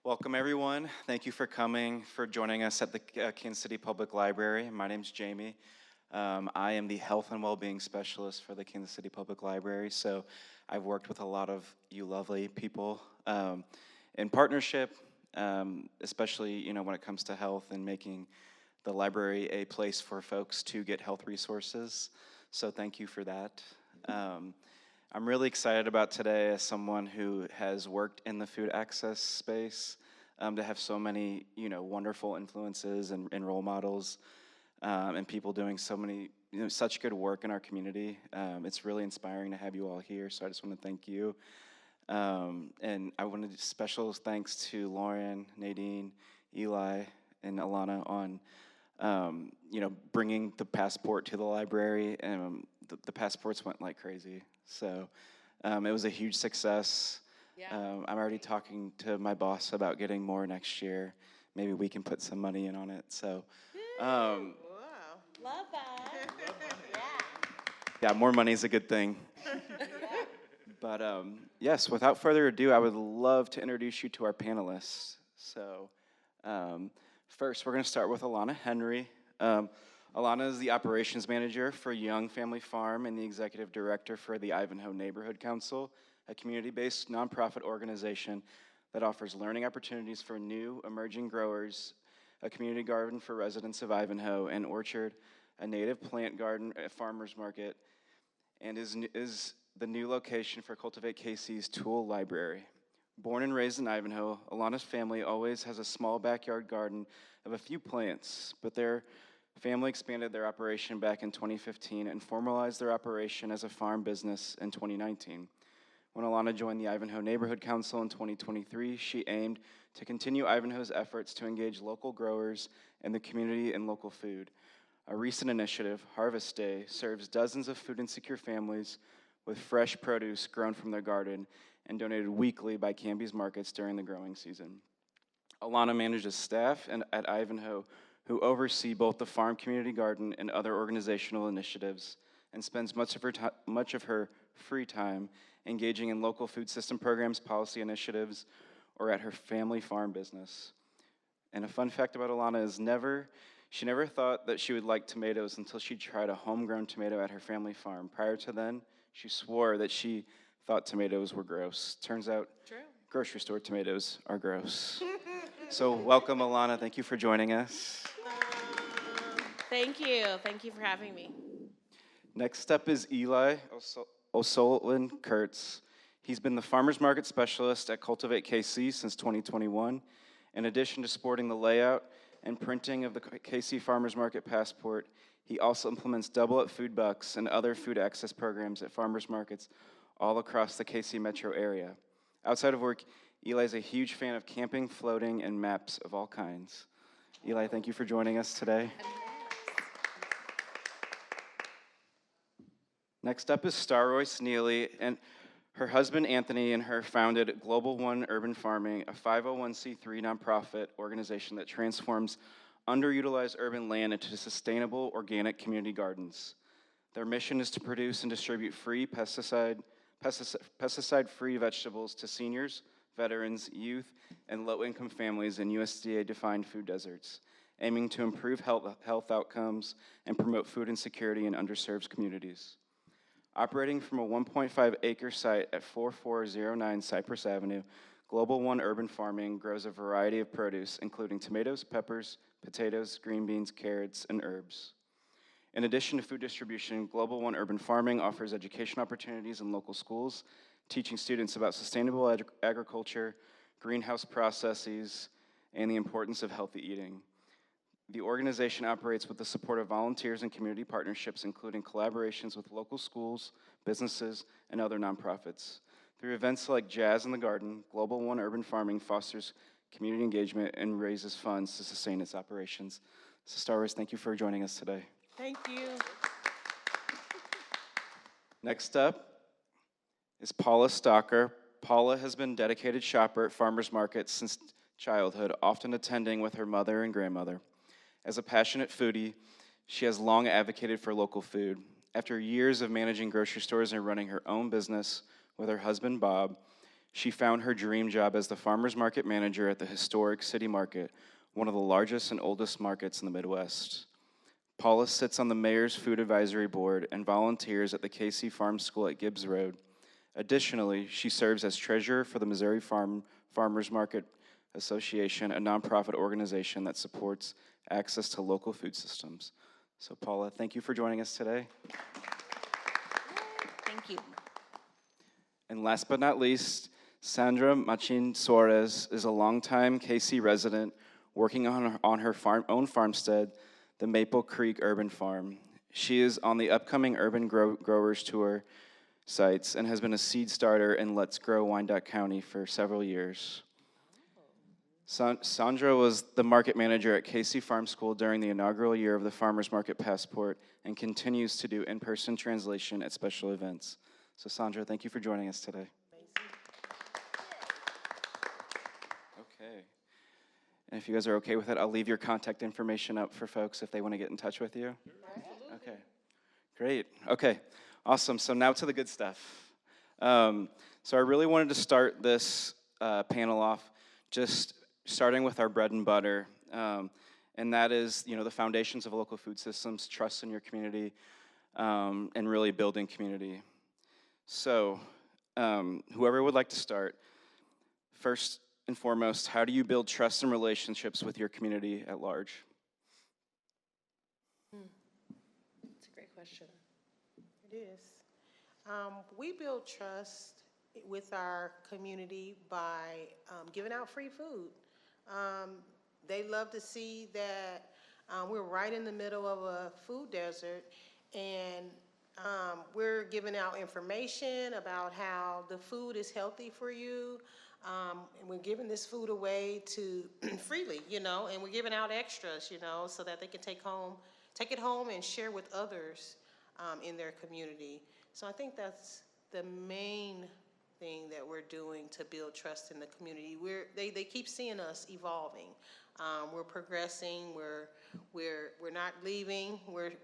Welcome, everyone. Thank you for coming, for joining us at the Kansas City Public Library. My name's Jamie. I am the Health and Wellbeing Specialist for the Kansas City Public Library. So I've worked with a lot of you lovely people in partnership, especially when it comes to health and making the library a place for folks to get health resources. So thank you for that. I'm really excited about today as someone who has worked in the food access space to have so many, wonderful influences and role models and people doing so many, such good work in our community. It's really inspiring to have you all here, so I just want to thank you. And I want to do special thanks to Lauren, Nadine, Eli, and Alana on, bringing the passport to the library. And the passports went like crazy. So it was a huge success. Yeah. I'm already talking to my boss about getting more next year. Maybe we can put some money in on it. So, Wow. Love that. yeah, more money is a good thing. But yes, without further ado, I would love to introduce you to our panelists. So first, we're going to start with Alana Henry. Alana is the operations manager for Young Family Farm and the executive director for the Ivanhoe Neighborhood Council, a community-based nonprofit organization that offers learning opportunities for new emerging growers, a community garden for residents of Ivanhoe, an orchard, a native plant garden, a farmer's market, and is the new location for Cultivate KC's Tool Library. Born and raised in Ivanhoe, Alana's family always has a small backyard garden of a few plants, but their family expanded their operation back in 2015 and formalized their operation as a farm business in 2019. When Alana joined the Ivanhoe Neighborhood Council in 2023, she aimed to continue Ivanhoe's efforts to engage local growers and the community in local food. A recent initiative, Harvest Day, serves dozens of food-insecure families with fresh produce grown from their garden and donated weekly by Canby's Markets during the growing season. Alana manages staff at Ivanhoe who oversee both the farm community garden and other organizational initiatives, and spends much of her free time engaging in local food system programs, policy initiatives, or at her family farm business. And a fun fact about Alana is she never thought that she would like tomatoes until she tried a homegrown tomato at her family farm. Prior to then, she swore that she thought tomatoes were gross. Turns out, True. Grocery store tomatoes are gross. So welcome, Alana. Thank you for joining us. Thank you. Thank you for having me. Next up is Eli O'Sullivan Kurtz. He's been the farmers market specialist at Cultivate KC since 2021. In addition to sporting the layout and printing of the KC Farmers Market Passport, he also implements Double Up Food Bucks and other food access programs at farmers markets all across the KC metro area. Outside of work, Eli is a huge fan of camping, floating, and maps of all kinds. Eli, thank you for joining us today. Next up is Star Royce Neely, and her husband Anthony and her founded Global One Urban Farming, a 501c3 nonprofit organization that transforms underutilized urban land into sustainable organic community gardens. Their mission is to produce and distribute free pesticide-free vegetables to seniors, veterans, youth, and low-income families in USDA-defined food deserts, aiming to improve health outcomes and promote food insecurity in underserved communities. Operating from a 1.5-acre site at 4409 Cypress Avenue, Global One Urban Farming grows a variety of produce, including tomatoes, peppers, potatoes, green beans, carrots, and herbs. In addition to food distribution, Global One Urban Farming offers education opportunities in local schools, teaching students about sustainable agriculture, greenhouse processes, and the importance of healthy eating. The organization operates with the support of volunteers and community partnerships, including collaborations with local schools, businesses, and other nonprofits. Through events like Jazz in the Garden, Global One Urban Farming fosters community engagement and raises funds to sustain its operations. So Star Royce, thank you for joining us today. Thank you. Next up is Paula Stalker. Paula has been a dedicated shopper at farmers markets since childhood, often attending with her mother and grandmother. As a passionate foodie, she has long advocated for local food. After years of managing grocery stores and running her own business with her husband, Bob, She found her dream job as the farmer's market manager at the historic City Market, one of the largest and oldest markets in the Midwest. Paula sits on the Mayor's Food Advisory Board and volunteers at the Casey Farm School at Gibbs Road. Additionally, she serves as treasurer for the Missouri Farmers Market Association, a nonprofit organization that supports access to local food systems. So Paula, thank you for joining us today. Thank you. And last but not least, Sandra Machin Suarez is a longtime Casey resident working on her own farmstead, the Maple Creek Urban Farm. She is on the upcoming Urban Growers Tour sites and has been a seed starter in Let's Grow Wyandotte County for several years. Sandra was the market manager at Casey Farm School during the inaugural year of the Farmers Market Passport and continues to do in-person translation at special events. So Sandra, thank you for joining us today. Okay. And if you guys are okay with it, I'll leave your contact information up for folks if they want to get in touch with you. Okay, great. Okay, awesome. So now to the good stuff. So I really wanted to start this panel off just starting with our bread and butter, and that is, the foundations of local food systems, trust in your community, and really building community. So whoever would like to start, first and foremost, how do you build trust and relationships with your community at large? That's a great question. It is. We build trust with our community by giving out free food. They love to see that we're right in the middle of a food desert, and we're giving out information about how the food is healthy for you. And we're giving this food away to freely, and we're giving out extras, so that they can take it home and share with others in their community. So I think that's the main thing that we're doing to build trust in the community. They keep seeing us evolving. We're progressing. We're not leaving. We're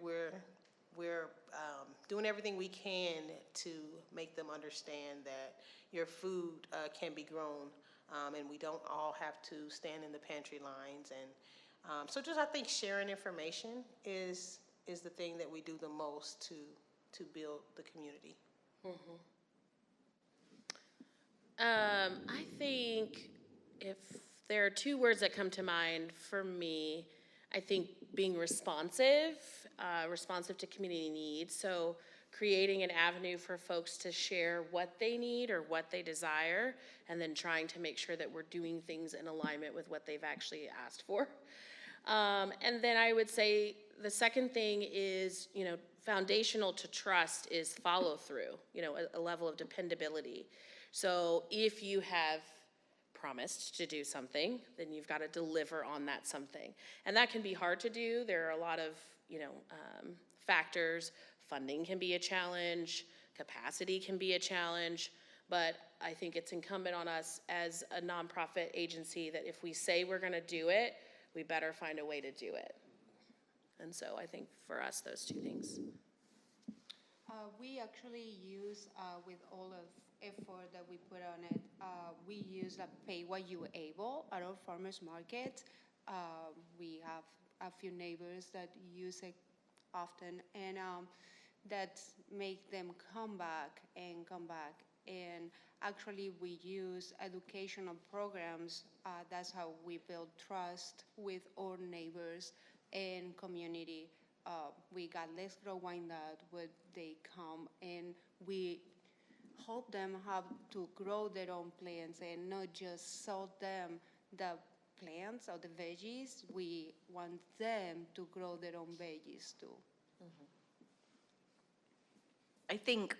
doing everything we can to make them understand that your food can be grown, and we don't all have to stand in the pantry lines. And so I think sharing information is the thing that we do the most to build the community. Mm-hmm. I think if there are two words that come to mind for me, I think being responsive to community needs. So creating an avenue for folks to share what they need or what they desire, and then trying to make sure that we're doing things in alignment with what they've actually asked for. And then I would say the second thing is, foundational to trust is follow through, a level of dependability. So if you have promised to do something, then you've got to deliver on that something. And that can be hard to do. There are a lot of, factors. Funding can be a challenge, capacity can be a challenge, but I think it's incumbent on us as a nonprofit agency that if we say we're going to do it, we better find a way to do it. And so I think for us, those two things. We actually use, with all of effort that we put on it, we use a pay what you able at our farmers market. We have a few neighbors that use it often, and that make them come back. And actually we use educational programs. That's how we build trust with our neighbors and community. We got Let's Grow Wyandotte, where they come and we help them how to grow their own plants and not just sell them the plants or the veggies. We want them to grow their own veggies too. I think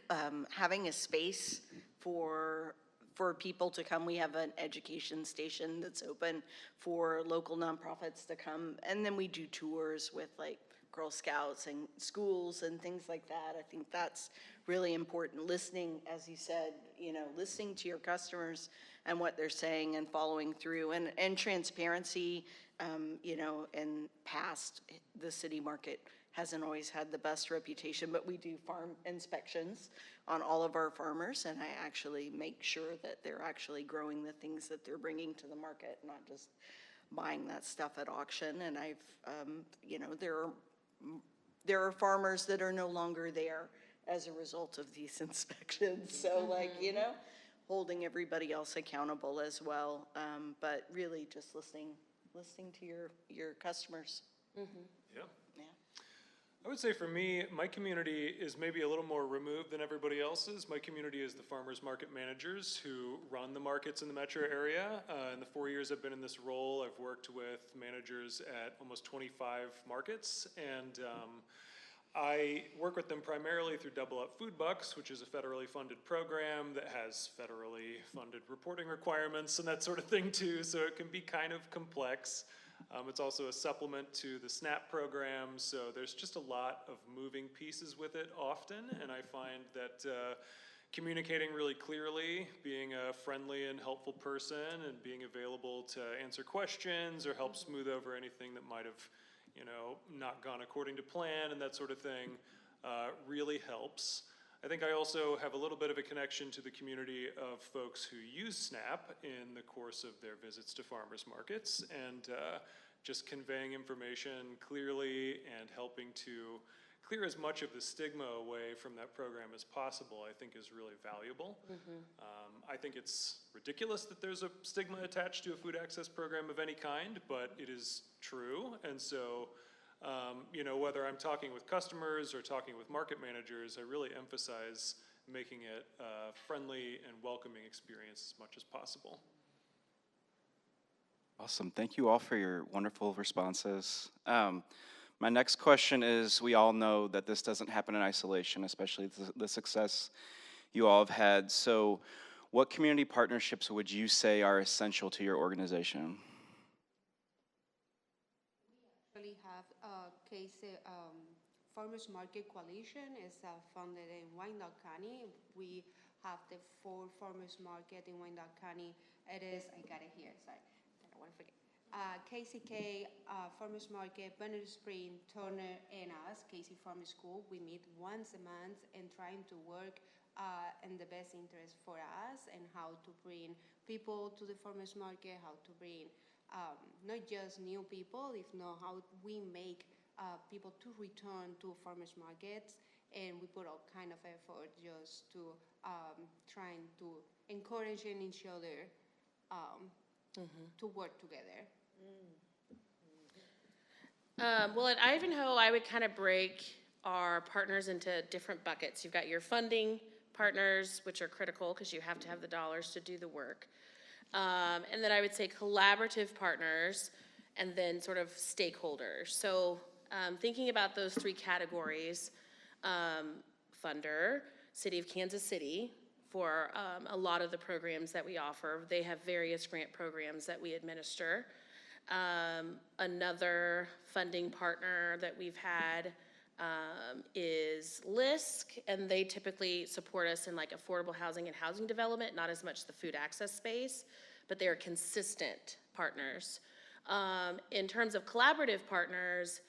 having a space for people to come. We have an education station that's open for local nonprofits to come, and then we do tours with like Girl Scouts and schools and things like that. I think that's really important. Listening, as you said, listening to your customers and what they're saying and following through, and transparency, and past the City Market hasn't always had the best reputation, but we do farm inspections on all of our farmers, and I actually make sure that they're actually growing the things that they're bringing to the market, not just buying that stuff at auction. And I've, you know, there are farmers that are no longer there as a result of these inspections. So like, you know, holding everybody else accountable as well. But really just listening to your customers. Yeah. Yeah. I would say for me, my community is maybe a little more removed than everybody else's. My community is the farmers market managers who run the markets in the metro area. In the 4 years I've been in this role, I've worked with managers at almost 25 markets, and I work with them primarily through Double Up Food Bucks, which is a federally funded program that has federally funded reporting requirements and that sort of thing too, so it can be kind of complex. It's also a supplement to the SNAP program, so there's just a lot of moving pieces with it often, and I find that communicating really clearly, being a friendly and helpful person, and being available to answer questions or help smooth over anything that might have, you know, not gone according to plan and that sort of thing, really helps. I think I also have a little bit of a connection to the community of folks who use SNAP in the course of their visits to farmers markets, and just conveying information clearly and helping to clear as much of the stigma away from that program as possible, I think is really valuable. I think it's ridiculous that there's a stigma attached to a food access program of any kind, but it is true, and so you know, whether I'm talking with customers or talking with market managers, I really emphasize making it a friendly and welcoming experience as much as possible. Awesome. Thank you all for your wonderful responses. My next question is, we all know that this doesn't happen in isolation, especially the success you all have had. So what community partnerships would you say are essential to your organization? Actually have Farmers Market Coalition is founded in Wyandotte County. We have the 4 farmers market in Wyandotte County. It is, I got it here, sorry, I don't want to forget. KCK, Farmers Market, Bernard Spring, Turner, and us, Casey Farm School. We meet once a month and trying to work in the best interest for us and how to bring people to the farmers market, how to bring not just new people, if not how we make people to return to farmers markets. And we put all kind of effort just to trying to encourage each other to work together. Well, at Ivanhoe, I would kind of break our partners into different buckets. You've got your funding partners, which are critical because you have to have the dollars to do the work. And then I would say collaborative partners, and then sort of stakeholders. So thinking about those 3 categories, funder, City of Kansas City, for a lot of the programs that we offer. They have various grant programs that we administer. Another funding partner that we've had is LISC, and they typically support us in like affordable housing and housing development, not as much the food access space, but they are consistent partners. In terms of collaborative partners,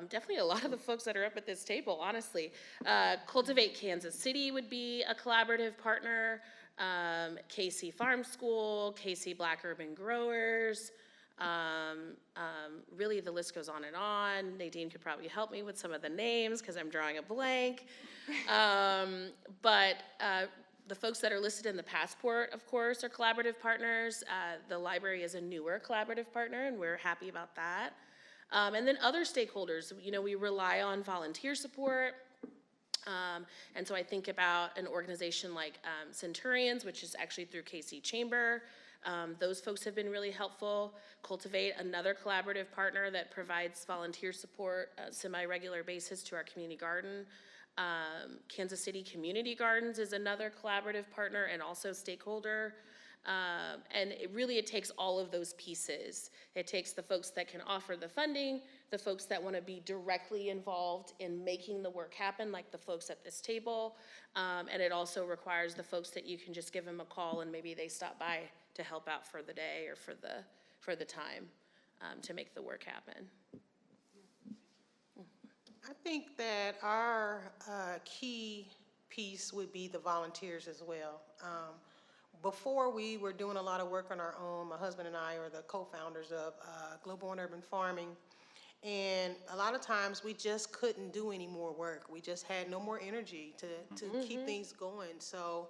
definitely a lot of the folks that are up at this table, honestly. Cultivate Kansas City would be a collaborative partner. KC Farm School, KC Black Urban Growers. Really the list goes on and on. Nadine could probably help me with some of the names because I'm drawing a blank. But the folks that are listed in the passport, of course, are collaborative partners. The library is a newer collaborative partner, and we're happy about that. And then other stakeholders, you know, we rely on volunteer support. And so I think about an organization like Centurions, which is actually through KC Chamber. Those folks have been really helpful. Cultivate, another collaborative partner that provides volunteer support semi-regular basis to our community garden. Kansas City Community Gardens is another collaborative partner and also stakeholder. And it takes all of those pieces. It takes the folks that can offer the funding, the folks that want to be directly involved in making the work happen, like the folks at this table. And it also requires the folks that you can just give them a call and maybe they stop by to help out for the day or for the time to make the work happen. I think that our key piece would be the volunteers as well. Before, we were doing a lot of work on our own. My husband and I are the co-founders of Global and Urban Farming. And a lot of times we just couldn't do any more work. We just had no more energy to keep things going. So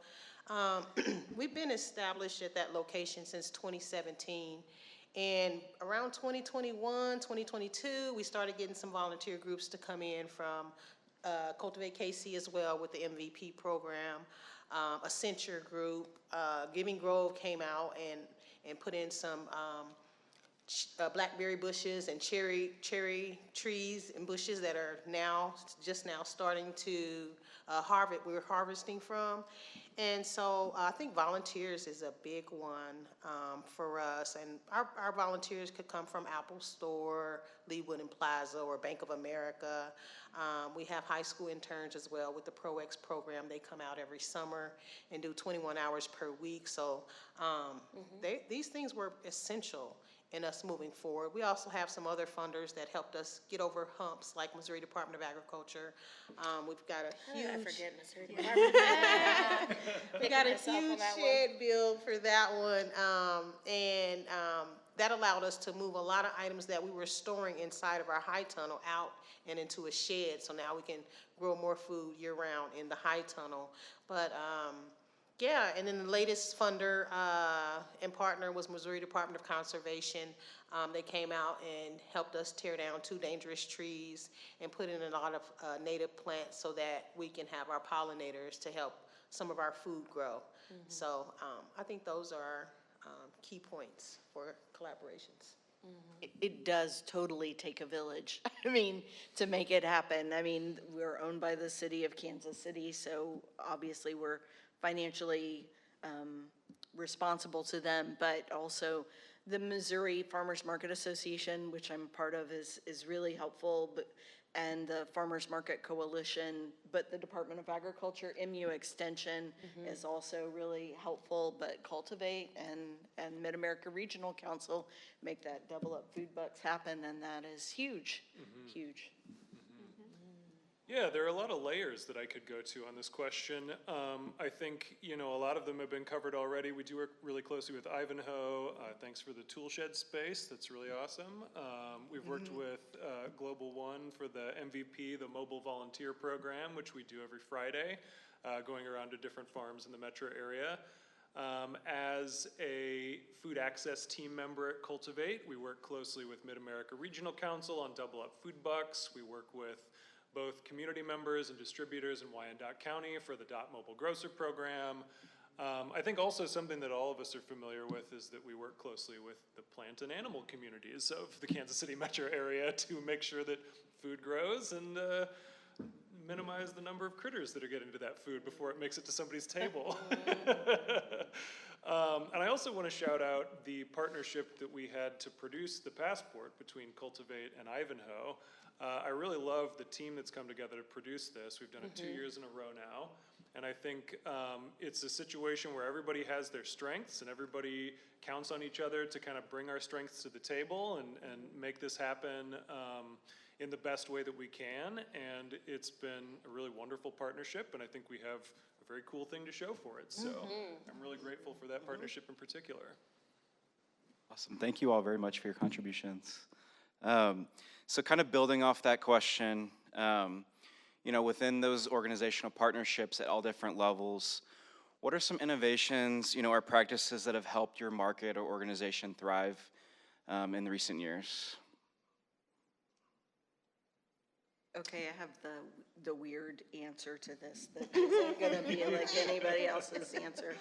we've been established at that location since 2017. And around 2021, 2022, we started getting some volunteer groups to come in from Cultivate KC as well with the MVP program, a Accenture group. Giving Grove came out and put in some blackberry bushes and cherry trees and bushes that are just now starting to we're harvesting from. And so I think volunteers is a big one for us. And our volunteers could come from Apple Store, Leewood and Plaza, or Bank of America. We have high school interns as well with the ProX program. They come out every summer and do 21 hours per week. So these things were essential in us moving forward. We also have some other funders that helped us get over humps, like Missouri Department of Agriculture. We've got a How did I huge, forget Missouri Department? we got a Myself on huge that one. shed build for that one. That allowed us to move a lot of items that we were storing inside of our high tunnel out and into a shed. So now we can grow more food year round in the high tunnel. But yeah, and then the latest funder and partner was Missouri Department of Conservation. They came out and helped us tear down 2 dangerous trees and put in a lot of native plants so that we can have our pollinators to help some of our food grow. So I think those are key points for collaborations. It does totally take a village, I mean, to make it happen. I mean, we're owned by the city of Kansas City, so obviously we're financially responsible to them, but also the Missouri Farmers Market Association, which I'm part of, is really helpful, and the Farmers Market Coalition, but the Department of Agriculture, MU Extension is also really helpful, but Cultivate and Mid-America Regional Council make that Double Up Food Bucks happen, and that is huge, huge. Yeah, there are a lot of layers that I could go to on this question. I think, a lot of them have been covered already. We do work really closely with Ivanhoe. Thanks for the tool shed space. That's really awesome. We've worked with Global One for the MVP, the Mobile Volunteer Program, which we do every Friday, going around to different farms in the metro area. As a food access team member at Cultivate, we work closely with Mid-America Regional Council on Double Up Food Bucks. We work with both community members and distributors in Wyandotte County for the DOT Mobile Grocer Program. I think also something that all of us are familiar with is that we work closely with the plant and animal communities of the Kansas City metro area to make sure that food grows and minimize the number of critters that are getting to that food before it makes it to somebody's table. And I also want to shout out the partnership that we had to produce the passport between Cultivate and Ivanhoe. I really love the team that's come together to produce this. We've done it 2 years in a row now. And I think it's a situation where everybody has their strengths and everybody counts on each other to kind of bring our strengths to the table and make this happen in the best way that we can. And it's been a really wonderful partnership, and I think we have a very cool thing to show for it. So I'm really grateful for that partnership in particular. Awesome. Thank you all very much for your contributions. So kind of building off that question, within those organizational partnerships at all different levels, what are some innovations, or practices that have helped your market or organization thrive in the recent years? Okay, I have the weird answer to this that isn't gonna be like anybody else's answer.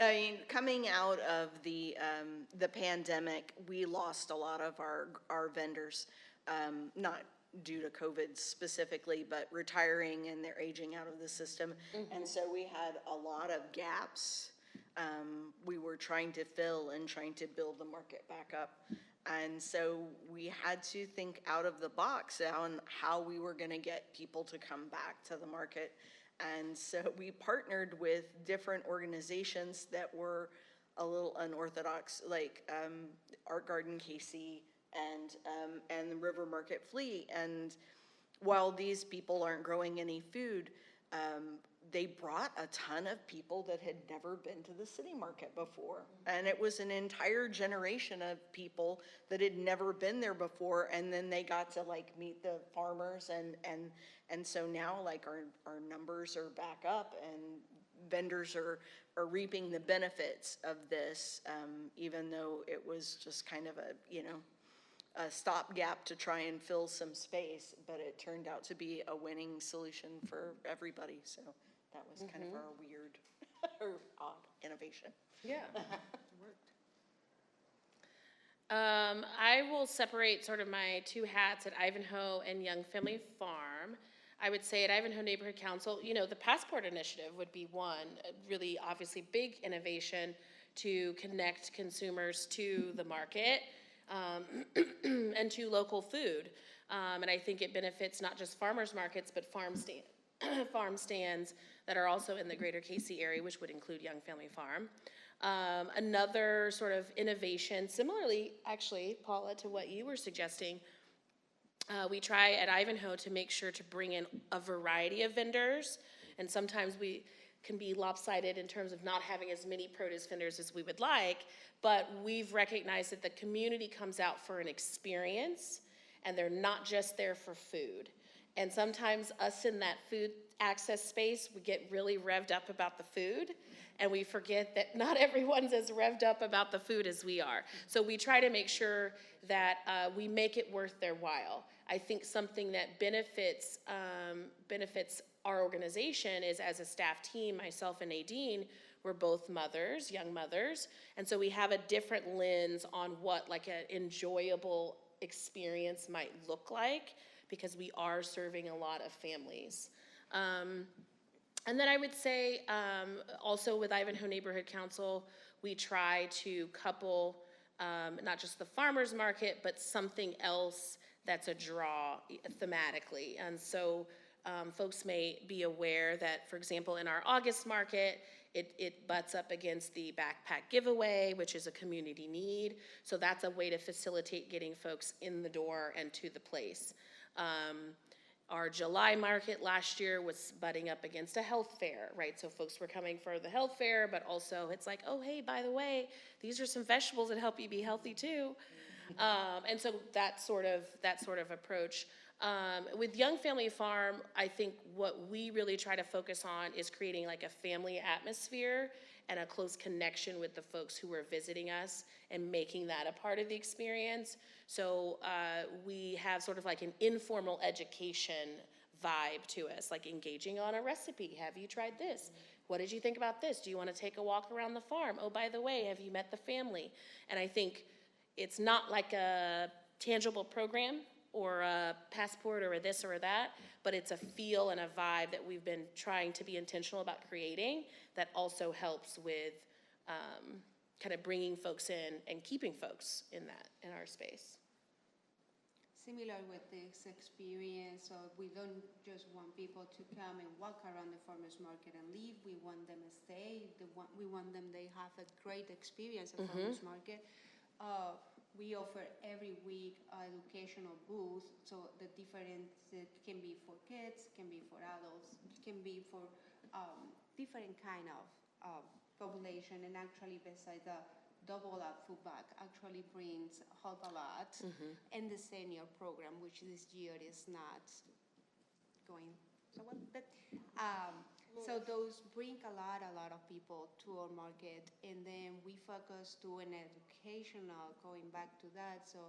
I mean, coming out of the pandemic, we lost a lot of our vendors, not due to COVID specifically, but retiring and they're aging out of the system. And so we had a lot of gaps. We were trying to fill and trying to build the market back up. And so we had to think out of the box on how we were gonna get people to come back to the market. And so we partnered with different organizations that were a little unorthodox, like Art Garden KC and the River Market Fleet. And while these people aren't growing any food, they brought a ton of people that had never been to the city market before. And it was an entire generation of people that had never been there before, and then they got to like meet the farmers, and so now like our numbers are back up, and vendors are reaping the benefits of this, even though it was just kind of a stopgap to try and fill some space, but it turned out to be a winning solution for everybody. So that was kind of our weird or odd innovation. Yeah. I will separate sort of my two hats at Ivanhoe and Young Family Farm. I would say at Ivanhoe Neighborhood Council, you know, the Passport Initiative would be one, really obviously big innovation to connect consumers to the market and to local food. And I think it benefits not just farmers markets, but farm stands that are also in the greater KC area, which would include Young Family Farm. Another sort of innovation, similarly, actually, Paula, to what you were suggesting, we try at Ivanhoe to make sure to bring in a variety of vendors, and sometimes we can be lopsided in terms of not having as many produce vendors as we would like, but we've recognized that the community comes out for an experience, and they're not just there for food. And sometimes us in that food access space, we get really revved up about the food, and we forget that not everyone's as revved up about the food as we are. So we try to make sure that we make it worth their while. I think something that benefits our organization is, as a staff team, myself and Nadine, we're both mothers, young mothers, and so we have a different lens on what like an enjoyable experience might look like, because we are serving a lot of families. And then I would say also with Ivanhoe Neighborhood Council, we try to couple not just the farmers market, but something else that's a draw thematically. And so folks may be aware that, for example, in our August market, it butts up against the backpack giveaway, which is a community need. So that's a way to facilitate getting folks in the door and to the place. Our July market last year was butting up against a health fair, right? So folks were coming for the health fair, but also it's like, oh, hey, by the way, these are some vegetables that help you be healthy too. And so that sort of approach. With Young Family Farm, I think what we really try to focus on is creating like a family atmosphere and a close connection with the folks who are visiting us and making that a part of the experience. So we have sort of like an informal education vibe to us, like engaging on a recipe. Have you tried this? What did you think about this? Do you want to take a walk around the farm? Oh, by the way, have you met the family? And I think it's not like a tangible program or a passport or a this or a that, but it's a feel and a vibe that we've been trying to be intentional about creating that also helps with kind of bringing folks in and keeping folks in our space. Similar with this experience, so we don't just want people to come and walk around the farmers market and leave. We want them to stay. We want them to have a great experience at farmers market. We offer every week educational booth, so the difference, it can be for kids, can be for adults, can be for different kind of population. And actually, besides the Double Up Food Bank actually help a lot, and the senior program, which this year is not going so well, but so those bring a lot of people to our market, and then we focus to an educational, going back to that. So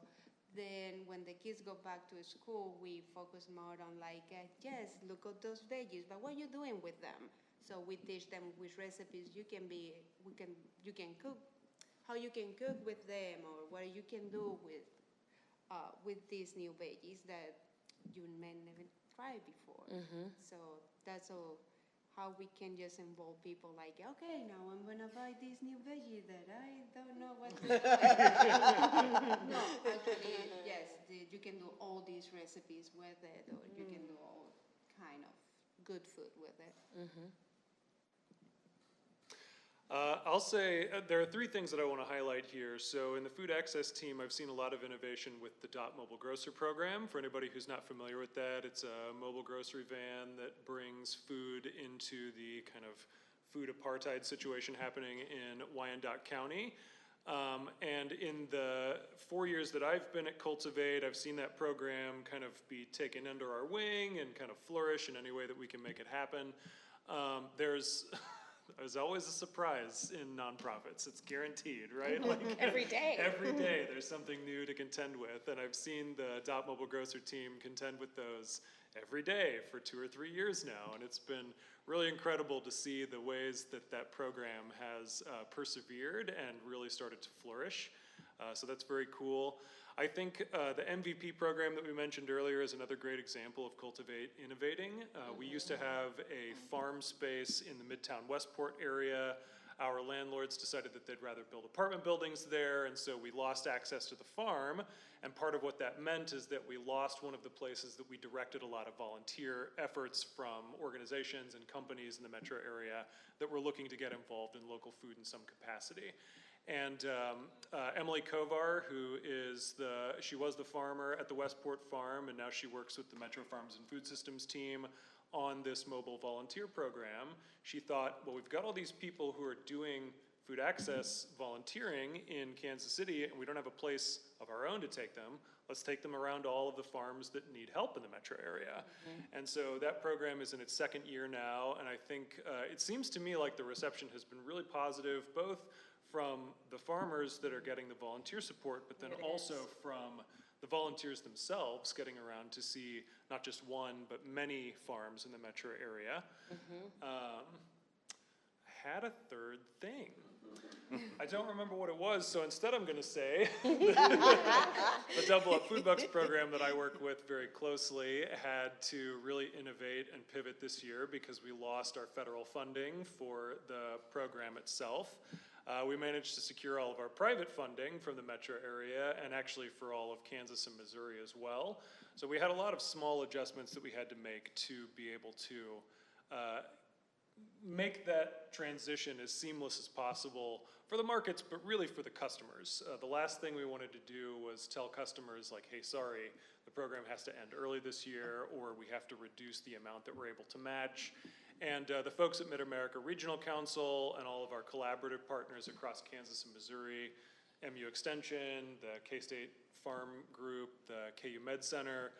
then when the kids go back to school, we focus more on like, yes, look at those veggies, but what are you doing with them? So we teach them which recipes you can cook, how you can cook with them, or what you can do with these new veggies that you may never tried before. So that's all. How we can just involve people like, okay, now I'm gonna buy this new veggie that I don't know what to do. No, actually, yes, you can do all these recipes with it, or you can do all kind of good food with it. I'll say there are three things that I want to highlight here. So in the food access team, I've seen a lot of innovation with the DOT Mobile Grocer program. For anybody who's not familiar with that, it's a mobile grocery van that brings food into the kind of food apartheid situation happening in Wyandotte County. And in the 4 years that I've been at Cultivate, I've seen that program kind of be taken under our wing and kind of flourish in any way that we can make it happen. There's always a surprise in nonprofits. It's guaranteed, right? Like Every day. Every day there's something new to contend with. And I've seen the DOT Mobile Grocer team contend with those every day for 2 or 3 years now. And it's been really incredible to see the ways that that program has persevered and really started to flourish. So that's very cool. I think the MVP program that we mentioned earlier is another great example of Cultivate innovating. We used to have a farm space in the Midtown Westport area. Our landlords decided that they'd rather build apartment buildings there, and so we lost access to the farm. And part of what that meant is that we lost one of the places that we directed a lot of volunteer efforts from organizations and companies in the metro area that were looking to get involved in local food in some capacity. And Emily Kovar, who is she was the farmer at the Westport Farm, and now she works with the Metro Farms and Food Systems team on this mobile volunteer program. She thought, well, we've got all these people who are doing food access volunteering in Kansas City, and we don't have a place of our own to take them. Let's take them around to all of the farms that need help in the metro area. And so that program is in its second year now, and I think it seems to me like the reception has been really positive, both from the farmers that are getting the volunteer support, but then also from the volunteers themselves getting around to see not just one, but many farms in the metro area. I had a third thing. I don't remember what it was, so instead I'm going to say the Double Up Food Bucks program that I work with very closely had to really innovate and pivot this year because we lost our federal funding for the program itself. We managed to secure all of our private funding from the metro area and actually for all of Kansas and Missouri as well. So we had a lot of small adjustments that we had to make to be able to make that transition as seamless as possible for the markets, but really for the customers. The last thing we wanted to do was tell customers like, hey, sorry, the program has to end early this year, or we have to reduce the amount that we're able to match. And the folks at Mid-America Regional Council and all of our collaborative partners across Kansas and Missouri, MU Extension, the K-State Farm Group, the KU Med Center,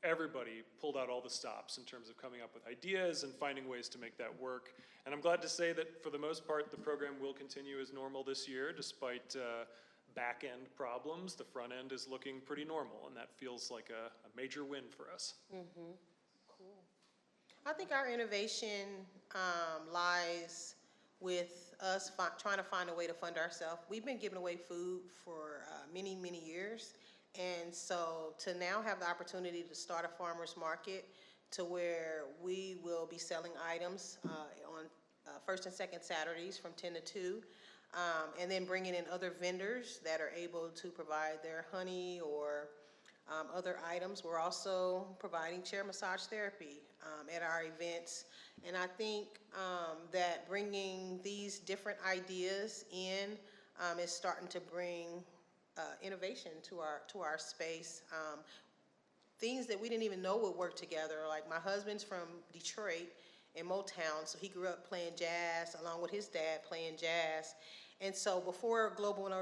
everybody pulled out all the stops in terms of coming up with ideas and finding ways to make that work. And I'm glad to say that for the most part, the program will continue as normal this year, despite back-end problems. The front end is looking pretty normal, and that feels like a major win for us. I think our innovation lies with us trying to find a way to fund ourselves. We've been giving away food for many, many years. And so to now have the opportunity to start a farmer's market to where we will be selling items on first and second Saturdays from 10 to 2, and then bringing in other vendors that are able to provide their honey or other items. We're also providing chair massage therapy at our events. And I think that bringing these different ideas in is starting to bring innovation to our space. Things that we didn't even know would work together. Like my husband's from Detroit in Motown, so he grew up playing jazz along with his dad playing jazz. And so before Global One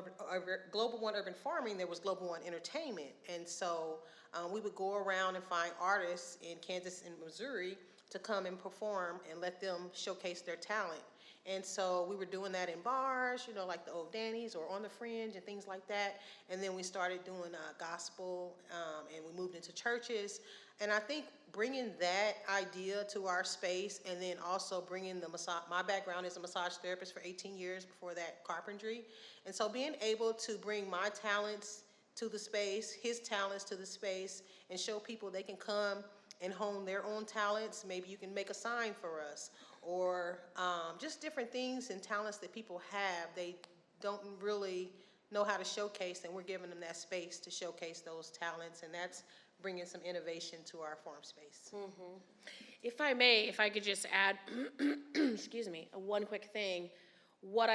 Urban Farming, there was Global One Entertainment. And so we would go around and find artists in Kansas and Missouri to come and perform and let them showcase their talent. And so we were doing that in bars, you know, like the Old Danny's or On the Fringe and things like that. And then we started doing gospel, and we moved into churches. And I think bringing that idea to our space, and then also bringing the massage, my background is a massage therapist for 18 years, before that carpentry. And so being able to bring my talents to the space, his talents to the space, and show people they can come and hone their own talents. Maybe you can make a sign for us, or just different things and talents that people have they don't really know how to showcase, and we're giving them that space to showcase those talents, and that's bringing some innovation to our farm space. If I may, if I could just add, excuse me, one quick thing. What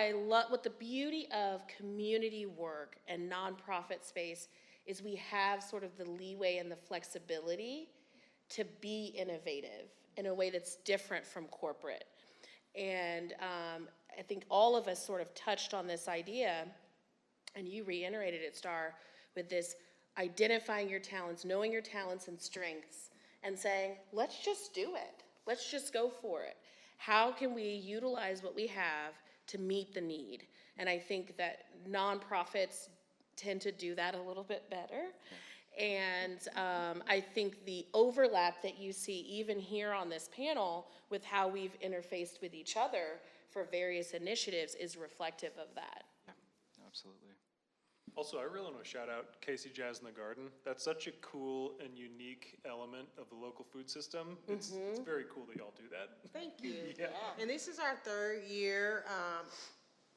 the beauty of community work and nonprofit space is we have sort of the leeway and the flexibility to be innovative in a way that's different from corporate. And I think all of us sort of touched on this idea, and you reiterated it, Star, with this identifying your talents, knowing your talents and strengths, and saying, let's just do it. Let's just go for it. How can we utilize what we have to meet the need? And I think that nonprofits tend to do that a little bit better. And I think the overlap that you see even here on this panel with how we've interfaced with each other for various initiatives is reflective of that. Yeah, absolutely. Also, I really want to shout out Casey Jazz in the Garden. That's such a cool and unique element of the local food system. It's very cool that y'all do that. Thank you. Yeah. And this is our third year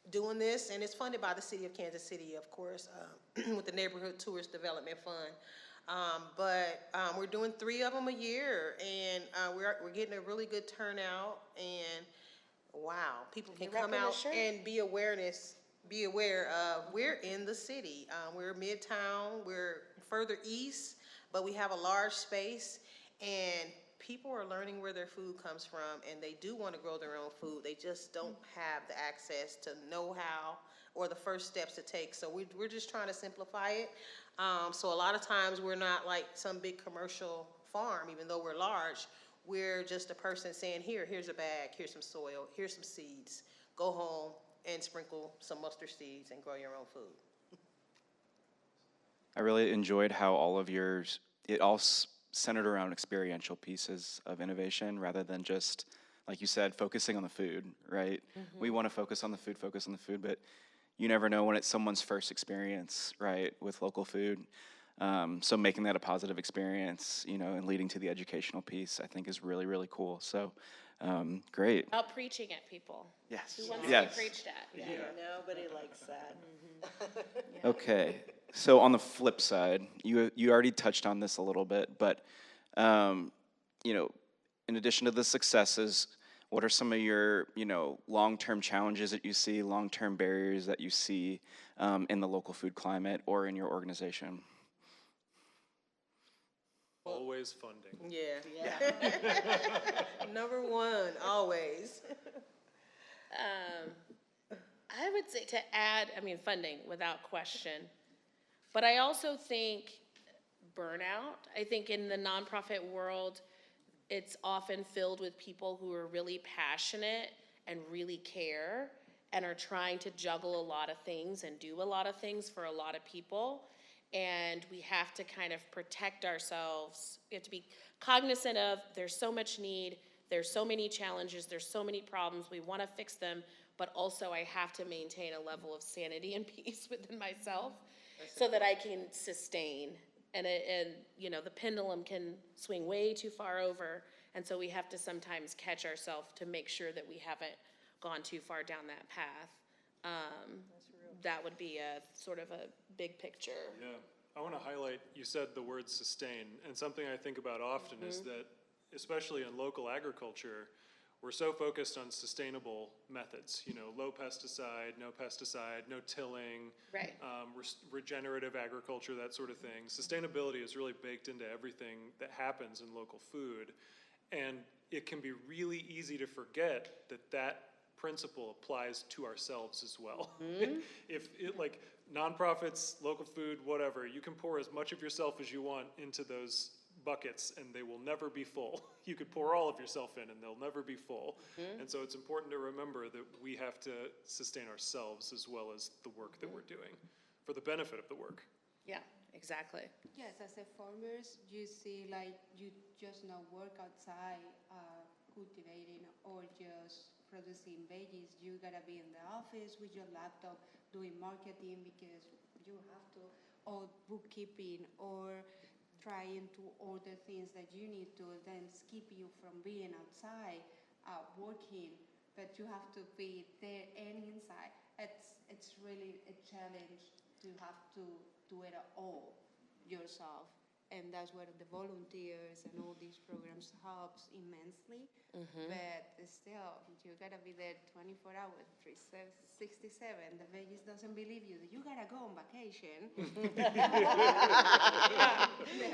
doing this, and it's funded by the city of Kansas City, of course, with the Neighborhood Tourist Development Fund. But we're doing 3 of them a year, and we're getting a really good turnout. And wow, people can come repping the out shirt. and be aware of we're in the city. We're midtown. We're further east, but we have a large space, and people are learning where their food comes from, and they do want to grow their own food. They just don't have the access to know-how or the first steps to take. So we're just trying to simplify it. So a lot of times we're not like some big commercial farm, even though we're large. We're just a person saying, here's a bag, here's some soil, here's some seeds. Go home and sprinkle some mustard seeds and grow your own food. I really enjoyed how all of yours, it all centered around experiential pieces of innovation rather than just, like you said, focusing on the food, right? We want to focus on the food, but you never know when it's someone's first experience, right, with local food. So making that a positive experience, and leading to the educational piece, I think is really, really cool. So great. About preaching at people. Yes. Who wants Yes. to be preached at? Yeah, nobody likes that. Okay, so on the flip side, you already touched on this a little bit, but in addition to the successes, what are some of your long-term challenges that you see, long-term barriers that you see in the local food climate or in your organization? Always funding. Yeah. Number one, always. I would say to add, funding without question. But I also think burnout. I think in the nonprofit world, it's often filled with people who are really passionate and really care and are trying to juggle a lot of things and do a lot of things for a lot of people. And we have to kind of protect ourselves. We have to be cognizant of there's so much need, there's so many challenges, there's so many problems, we want to fix them, but also I have to maintain a level of sanity and peace within myself so that I can sustain. And the pendulum can swing way too far over, and so we have to sometimes catch ourselves to make sure that we haven't gone too far down that path. That would be a sort of a big picture. Yeah, I want to highlight, you said the word sustain, and something I think about often is that, especially in local agriculture, we're so focused on sustainable methods, low pesticide, no tilling, Right. Regenerative agriculture, that sort of thing. Sustainability is really baked into everything that happens in local food, and it can be really easy to forget that principle applies to ourselves as well. If nonprofits, local food, whatever, you can pour as much of yourself as you want into those buckets and they will never be full. You could pour all of yourself in and they'll never be full. And so it's important to remember that we have to sustain ourselves as well as the work that we're doing for the benefit of the work. Yeah, exactly. Yes, as a farmers, you see you just not work outside cultivating or just producing veggies. You gotta be in the office with your laptop doing marketing because you have to, or bookkeeping, or trying to order things that you need to, then skip you from being outside working, but you have to be there and inside. It's really a challenge to have to do it all yourself. and that's where the volunteers and all these programs helps immensely. But still, you gotta be there 24 hours, 367. The Vegas doesn't believe you. You gotta go on vacation. The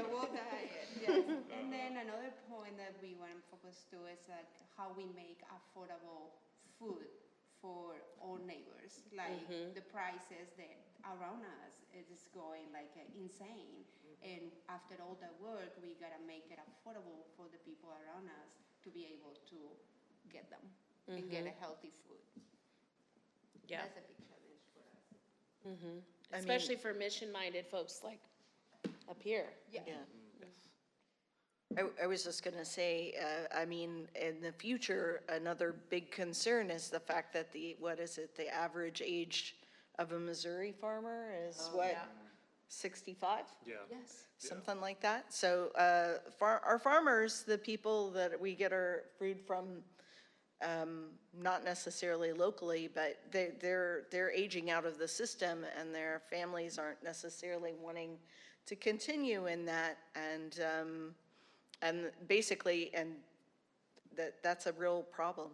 whole diet, yes. And then another point that we want to focus to is like how we make affordable food for all neighbors. Like the prices that around us is going like insane. And after all that work, we gotta make it affordable for the people around us to be able to get them and get a healthy food. Yeah. That's a big challenge for us. Especially for mission-minded folks like up here. Yeah. I was just gonna say, I mean, in the future, another big concern is the fact that the average age of a Missouri farmer is what? 65? Yeah. Yes. Something like that. So, our farmers, the people that we get our food from, not necessarily locally, but they're aging out of the system, and their families aren't necessarily wanting to continue in that, and basically, that's a real problem.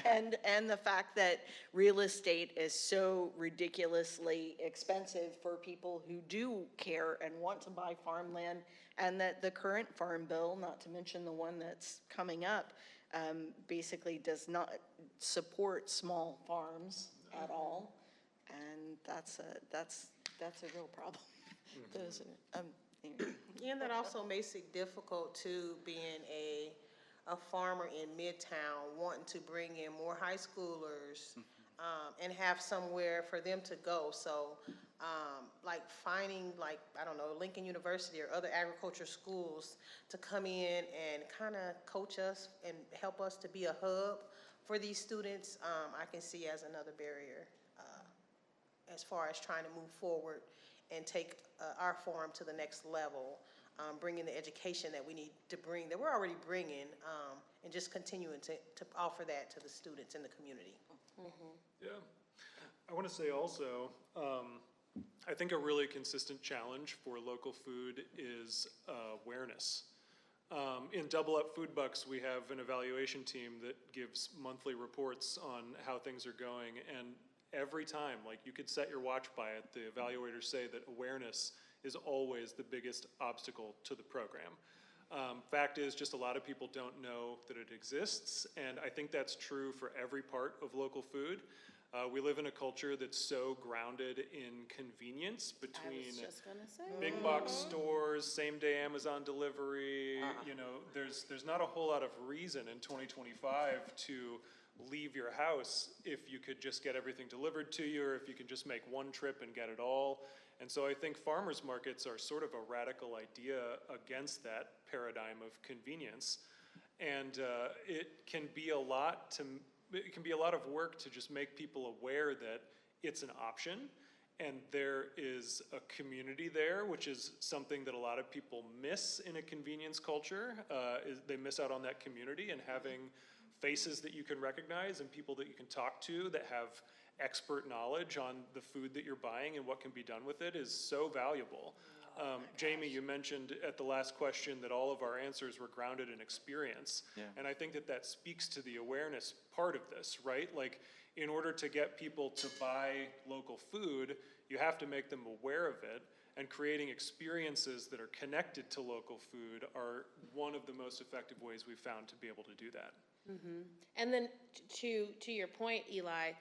And the fact that real estate is so ridiculously expensive for people who do care and want to buy farmland, and that the current farm bill, not to mention the one that's coming up, basically does not support small farms at all. And that's a real problem. Those are, anyway. And that also makes it difficult to being a farmer in Midtown, wanting to bring in more high schoolers, and have somewhere for them to go. So, like finding, like, I don't know, Lincoln University or other agriculture schools to come in and kind of coach us and help us to be a hub for these students, I can see as another barrier, as far as trying to move forward and take our farm to the next level. Bringing the education that we need to bring, that we're already bringing, and just continuing to offer that to the students in the community. Yeah. I want to say also, I think a really consistent challenge for local food is awareness. In Double Up Food Bucks, we have an evaluation team that gives monthly reports on how things are going, and every time, like, you could set your watch by it, the evaluators say that awareness is always the biggest obstacle to the program. Fact is, just a lot of people don't know that it exists, and I think that's true for every part of local food. We live in a culture that's so grounded in convenience between I was just gonna say. big box stores, same day Amazon delivery. You know, there's not a whole lot of reason in 2025 to leave your house if you could just get everything delivered to you, or if you can just make one trip and get it all. And so I think farmers markets are sort of a radical idea against that paradigm of convenience. And it can be a lot of work to just make people aware that it's an option, and there is a community there, which is something that a lot of people miss in a convenience culture. They miss out on that community, and having faces that you can recognize and people that you can talk to that have expert knowledge on the food that you're buying and what can be done with it is so valuable. Jamie, you mentioned at the last question that all of our answers were grounded in experience. Yeah. And I think that speaks to the awareness part of this, right? Like, in order to get people to buy local food, you have to make them aware of it. And creating experiences that are connected to local food are one of the most effective ways we've found to be able to do that. And then to your point, Eli,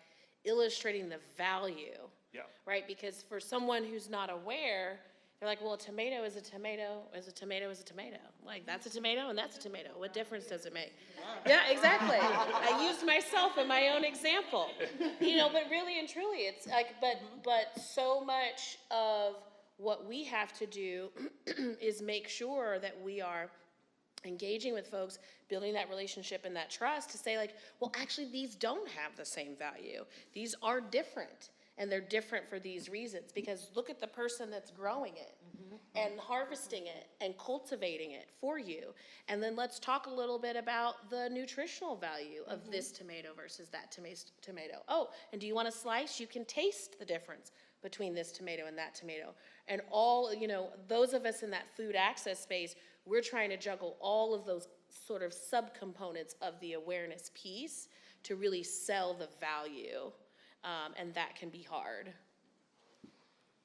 illustrating the value. Yeah. Right? Because for someone who's not aware, they're like, well, a tomato is a tomato, is a tomato is a tomato. Like, that's a tomato and that's a tomato. What difference does it make? Yeah, exactly. I used myself in my own example. You know, but really and truly, it's like, but so much of what we have to do is make sure that we are engaging with folks, building that relationship and that trust to say, like, well, actually, these don't have the same value. These are different, and they're different for these reasons, because look at the person that's growing it and harvesting it and cultivating it for you. And then let's talk a little bit about the nutritional value of this tomato versus that tomato. Oh, and do you want a slice? You can taste the difference. between this tomato and that tomato. And all, those of us in that food access space, we're trying to juggle all of those sort of subcomponents of the awareness piece to really sell the value, and that can be hard.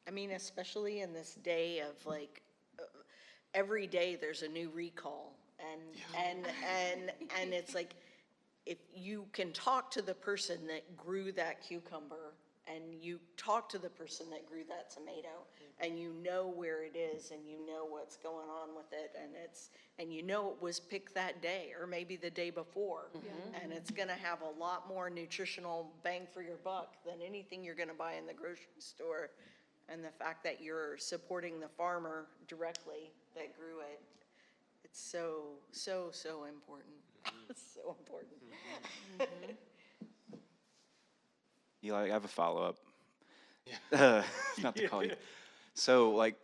I mean, especially in this day of like, every day there's a new recall, and it's like, if you can talk to the person that grew that cucumber, and you talk to the person that grew that tomato, and you know where it is, and you know what's going on with it, and you know it was picked that day, or maybe the day before, and it's gonna have a lot more nutritional bang for your buck than anything you're gonna buy in the grocery store. And the fact that you're supporting the farmer directly that grew it, it's so, so, so important. It's so important. Eli, I have a follow-up. Not to call you. So, like,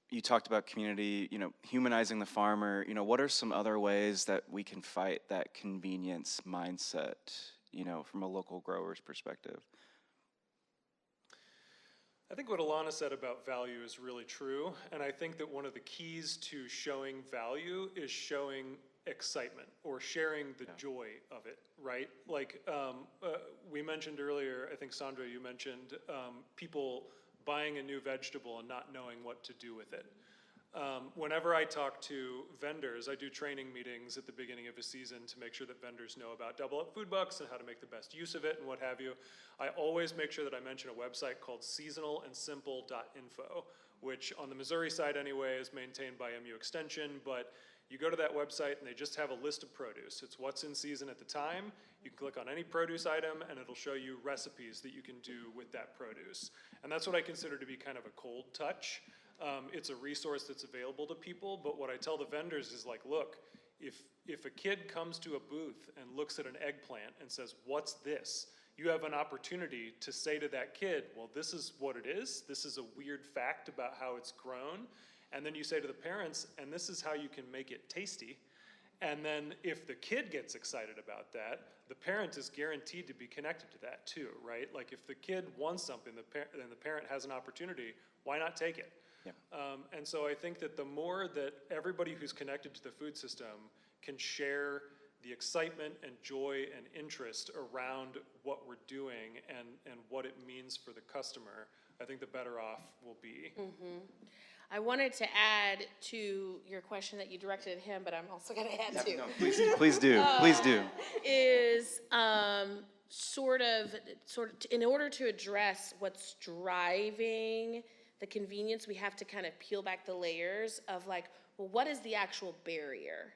you talked about community, humanizing the farmer. What are some other ways that we can fight that convenience mindset, from a local grower's perspective? I think what Alana said about value is really true, and I think that one of the keys to showing value is showing excitement or sharing the joy of it, right? Like we mentioned earlier, I think Sandra, you mentioned people buying a new vegetable and not knowing what to do with it. Whenever I talk to vendors, I do training meetings at the beginning of a season to make sure that vendors know about Double Up Food Bucks and how to make the best use of it and what have you. I always make sure that I mention a website called seasonalandsimple.info, which on the Missouri side anyway is maintained by MU Extension, but you go to that website and they just have a list of produce. It's what's in season at the time. You can click on any produce item and it'll show you recipes that you can do with that produce. And that's what I consider to be kind of a cold touch. It's a resource that's available to people, but what I tell the vendors is like, look, if a kid comes to a booth and looks at an eggplant and says, what's this? You have an opportunity to say to that kid, well, this is what it is. This is a weird fact about how it's grown. And then you say to the parents, and this is how you can make it tasty. And then if the kid gets excited about that, the parent is guaranteed to be connected to that too, right? Like if the kid wants something and the parent has an opportunity, why not take it? Yeah. And so I think that the more that everybody who's connected to the food system can share the excitement and joy and interest around what we're doing and what it means for the customer, I think the better off we'll be. I wanted to add to your question that you directed at him, but I'm also going to add to. No, please do. Please do. Is sort of in order to address what's driving the convenience, we have to kind of peel back the layers of like, well, what is the actual barrier,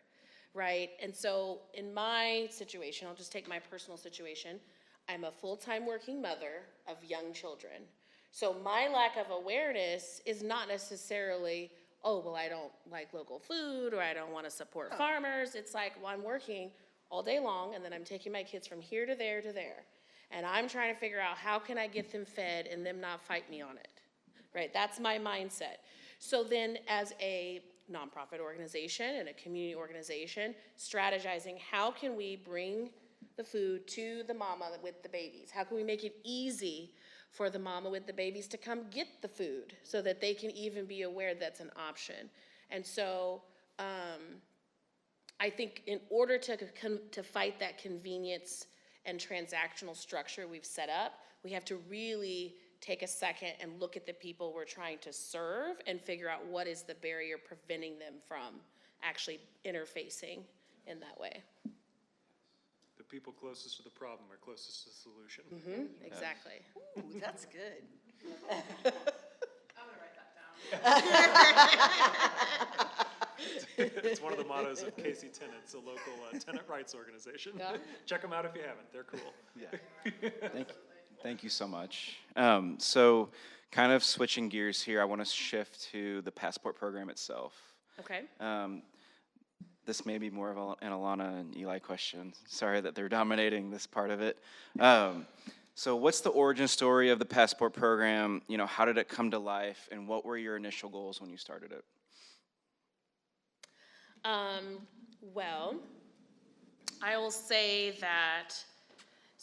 right? And so in my situation, I'll just take my personal situation. I'm a full-time working mother of young children. So my lack of awareness is not necessarily, oh, well, I don't like local food or I don't want to support farmers. It's like, well, I'm working all day long and then I'm taking my kids from here to there to there. And I'm trying to figure out how can I get them fed and them not fight me on it, right? That's my mindset. So then as a nonprofit organization and a community organization, strategizing how can we bring the food to the mama with the babies? How can we make it easy for the mama with the babies to come get the food so that they can even be aware that's an option? And so I think in order to fight that convenience and transactional structure we've set up, we have to really take a second and look at the people we're trying to serve and figure out what is the barrier preventing them from actually interfacing in that way. The people closest to the problem are closest to the solution. Exactly. Ooh, that's good. I'm gonna write that down. It's one of the mottos of Casey Tenants, a local tenant rights organization. Yeah. Check them out if you haven't. They're cool. Yeah. Thank you so much. So kind of switching gears here, I want to shift to the passport program itself. Okay. This may be more of an Alana and Eli question. Sorry that they're dominating this part of it. So what's the origin story of the passport program? How did it come to life, and what were your initial goals when you started it? Well, I will say that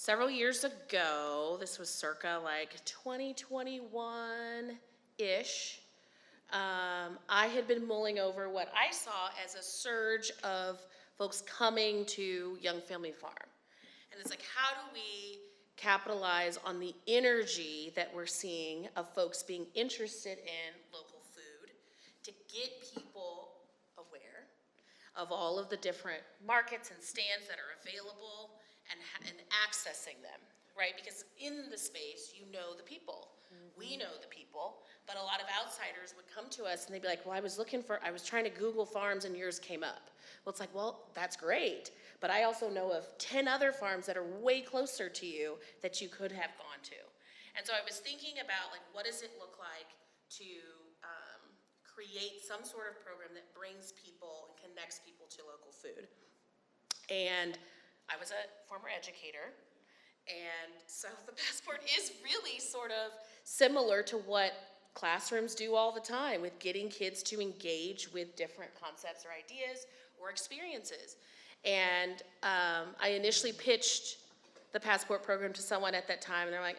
several years ago, this was circa like 2021-ish, I had been mulling over what I saw as a surge of folks coming to Young Family Farm. And it's like, how do we capitalize on the energy that we're seeing of folks being interested in local food to get people aware of all of the different markets and stands that are available and accessing them, right? Because in the space, you know the people. We know the people, but a lot of outsiders would come to us and they'd be like, well, I was trying to Google farms and yours came up. Well, it's like, well, that's great, but I also know of 10 other farms that are way closer to you that you could have gone to. And so I was thinking about, like, what does it look like to create some sort of program that brings people and connects people to local food. And I was a former educator, and so the passport is really sort of similar to what classrooms do all the time with getting kids to engage with different concepts or ideas or experiences. And I initially pitched the passport program to someone at that time, and they're like,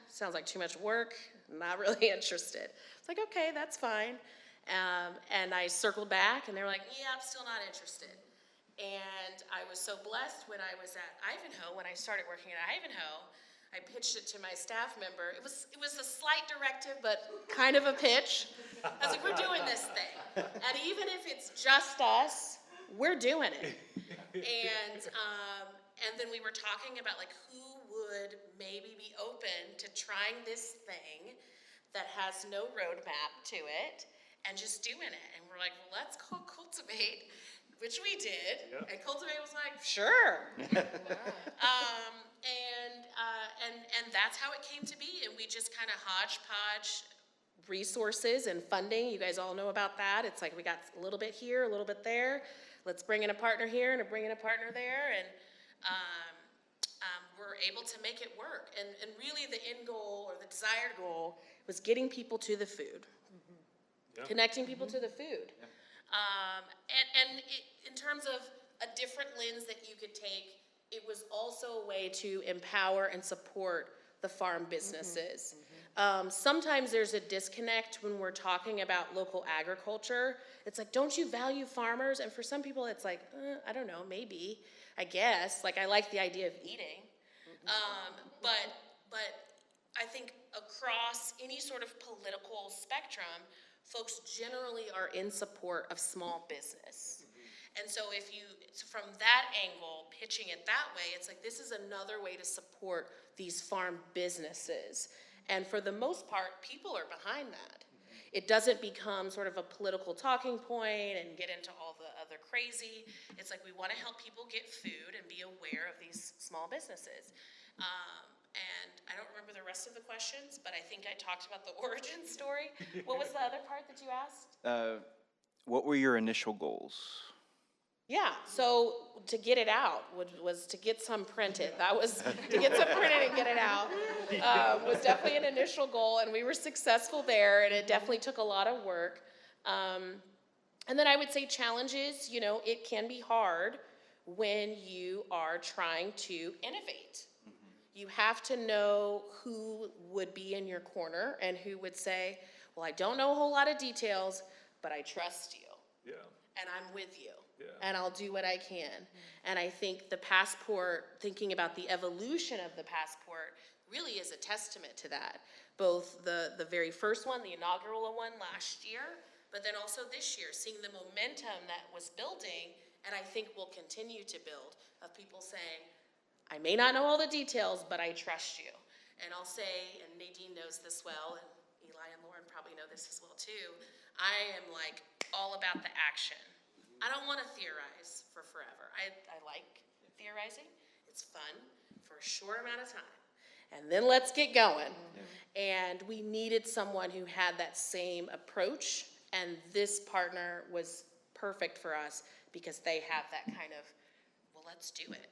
sounds like too much work, not really interested. It's like, okay, that's fine. And I circled back, and they were like, yeah, I'm still not interested. And I was so blessed when I was at Ivanhoe, when I started working at Ivanhoe, I pitched it to my staff member. It was a slight directive, but kind of a pitch. I was like, we're doing this thing. And even if it's just us, we're doing it. And then we were talking about, like, who would maybe be open to trying this thing that has no roadmap to it and just doing it. And we're like, well, let's call Cultivate, which we did. Yeah. And Cultivate was like, sure. And that's how it came to be. And we just kind of hodgepodge resources and funding. You guys all know about that. It's like we got a little bit here, a little bit there. Let's bring in a partner here and bring in a partner there. And we're able to make it work. And really the end goal or the desired goal was getting people to the food. Yeah. Connecting people to the food. Yeah. In terms of a different lens that you could take, it was also a way to empower and support the farm businesses. Sometimes there's a disconnect when we're talking about local agriculture. It's like, don't you value farmers? And for some people, it's like, I don't know, maybe, I guess. Like, I like the idea of eating. But I think across any sort of political spectrum, folks generally are in support of small business. And so from that angle, pitching it that way, it's like, this is another way to support these farm businesses. And for the most part, people are behind that. It doesn't become sort of a political talking point and get into all the other crazy. It's like, we want to help people get food and be aware of these small businesses. And I don't remember the rest of the questions, but I think I talked about the origin story. What was the other part that you asked? What were your initial goals? Yeah, so to get it out was to get some printed. That was, to get some printed and get it out was definitely an initial goal, and we were successful there, and it definitely took a lot of work. And then I would say challenges, it can be hard when you are trying to innovate. You have to know who would be in your corner and who would say, well, I don't know a whole lot of details, but I trust you. Yeah. And I'm with you. Yeah. And I'll do what I can. And I think the passport, thinking about the evolution of the passport, really is a testament to that. Both the very first one, the inaugural one last year, but then also this year, seeing the momentum that was building, and I think will continue to build, of people saying, I may not know all the details, but I trust you. And I'll say, and Nadine knows this well, and Eli and Lauren probably know this as well too, I am like all about the action. I don't want to theorize for forever. I like theorizing. It's fun for a short amount of time. And then let's get going. And we needed someone who had that same approach, and this partner was perfect for us because they have that kind of, well, let's do it.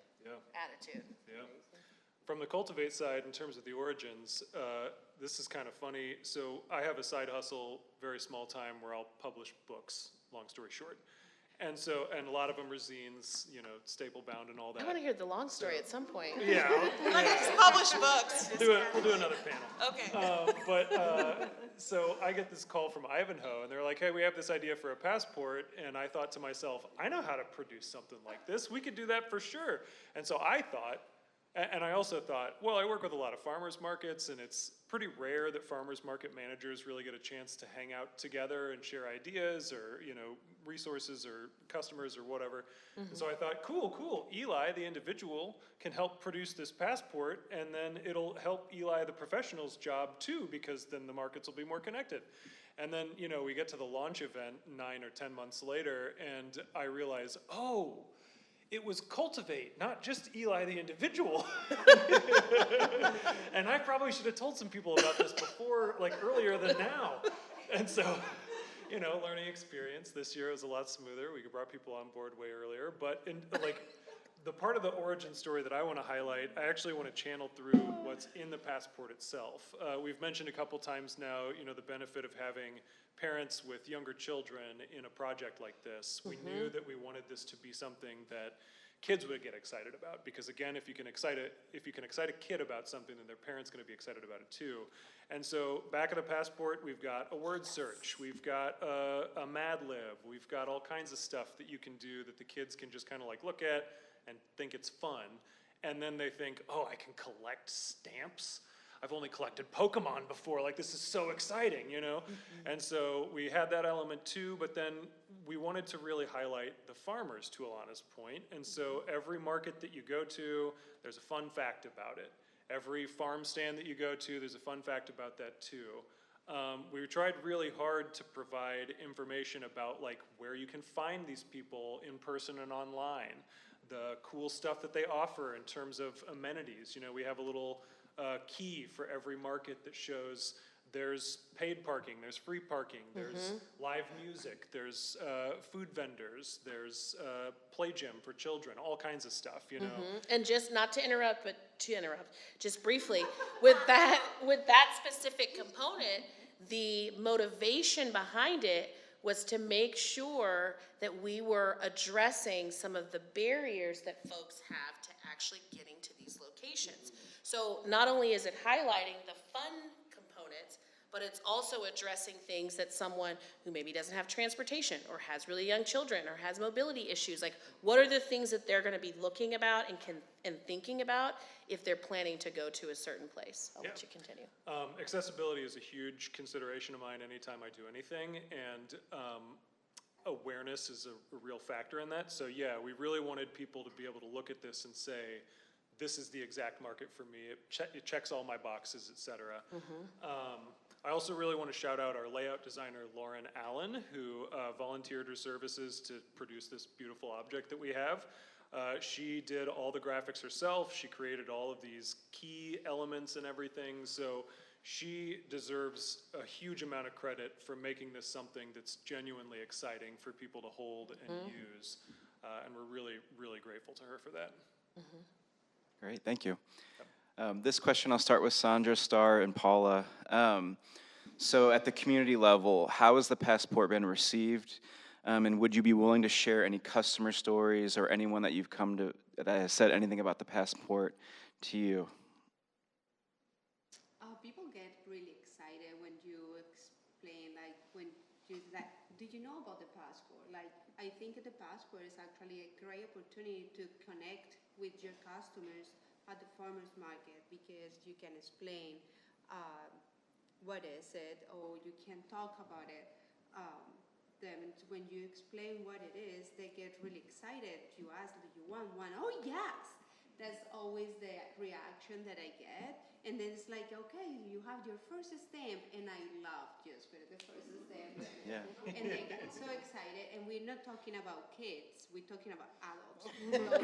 Attitude. Yeah. From the Cultivate side, in terms of the origins, this is kind of funny. So I have a side hustle, very small time, where I'll publish books, long story short. And so, and a lot of them are zines, you know, staple bound and all I want that. to hear the long story at some point. Yeah, Just publish books. we'll do another panel. Okay. So I get this call from Ivanhoe, and they're like, hey, we have this idea for a passport. And I thought to myself, I know how to produce something like this. We could do that for sure. And so I thought, and I also thought, well, I work with a lot of farmers markets, and it's pretty rare that farmers market managers really get a chance to hang out together and share ideas or, you know, resources or customers or whatever. And so I thought, cool, Eli, the individual, can help produce this passport, and then it'll help Eli, the professional's job too, because then the markets will be more connected. And then, you know, we get to the launch event 9 or 10 months later, and I realize, oh, it was Cultivate, not just Eli the individual. And I probably should have told some people about this before, like earlier than now. And so, you know, learning experience. This year was a lot smoother. We brought people on board way earlier. But in like the part of the origin story that I want to highlight, I actually want to channel through what's in the passport itself. We've mentioned a couple times now, you know, the benefit of having parents with younger children in a project like this. We knew that we wanted this to be something that kids would get excited about, because again, if you can excite a kid about something, then their parents going to be excited about it too. And so back of the passport, we've got a word search, we've got a Mad Lib, we've got all kinds of stuff that you can do that the kids can just kind of like look at and think it's fun. And then they think, oh, I can collect stamps? I've only collected Pokemon before, like this is so exciting, you know? And so we had that element too, but then we wanted to really highlight the farmers, to Alana's point. And so every market that you go to, there's a fun fact about it. Every farm stand that you go to, there's a fun fact about that too. We tried really hard to provide information about like where you can find these people in person and online, the cool stuff that they offer in terms of amenities. You know, we have a little key for every market that shows there's paid parking, there's free parking, there's live music, there's food vendors, there's play gym for children, all kinds of stuff, you know. And just not to interrupt, but to interrupt, just briefly, with that specific component, the motivation behind it was to make sure that we were addressing some of the barriers that folks have to actually getting to these locations. So not only is it highlighting the fun components, but it's also addressing things that someone who maybe doesn't have transportation or has really young children or has mobility issues, like what are the things that they're gonna be looking about and thinking about if they're planning to go to a certain place? I'll let you continue. Accessibility is a huge consideration of mine anytime I do anything, and awareness is a real factor in that. So yeah, we really wanted people to be able to look at this and say, this is the exact market for me. It checks all my boxes, et cetera. I also really want to shout out our layout designer, Lauren Allen, who volunteered her services to produce this beautiful object that we have. She did all the graphics herself. She created all of these key elements and everything. So she deserves a huge amount of credit for making this something that's genuinely exciting for people to hold and use. And we're really, really grateful to her for that. Great, thank you. This question, I'll start with Sandra, Star, and Paula. So at the community level, how has the passport been received? And would you be willing to share any customer stories or anyone that you've come to that has said anything about the passport to you? People get really excited when you explain, like, when you, like, did you know about the passport? Like, I think the passport is actually a great opportunity to connect with your customers at the farmer's market, because you can explain what is it, or you can talk about it. Then when you explain what it is, they get really excited. You ask, do you want one? Oh yes! That's always the reaction that I get. And then it's like, okay, you have your first stamp, and I love just for the first stamp. Yeah. And they get so excited, and we're not talking about kids, we're talking about adults. And on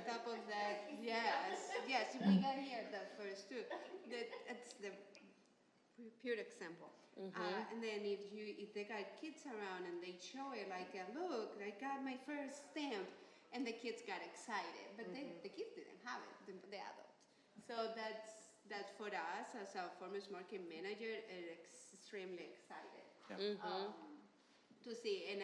top of that, yes, we got here the first two. That's the pure example. And then if they got kids around and they show it, like, look, I got my first stamp, and the kids got excited, but the kids didn't have it, the adults. So that's for us as a farmers market manager, extremely excited. Yeah. to see. And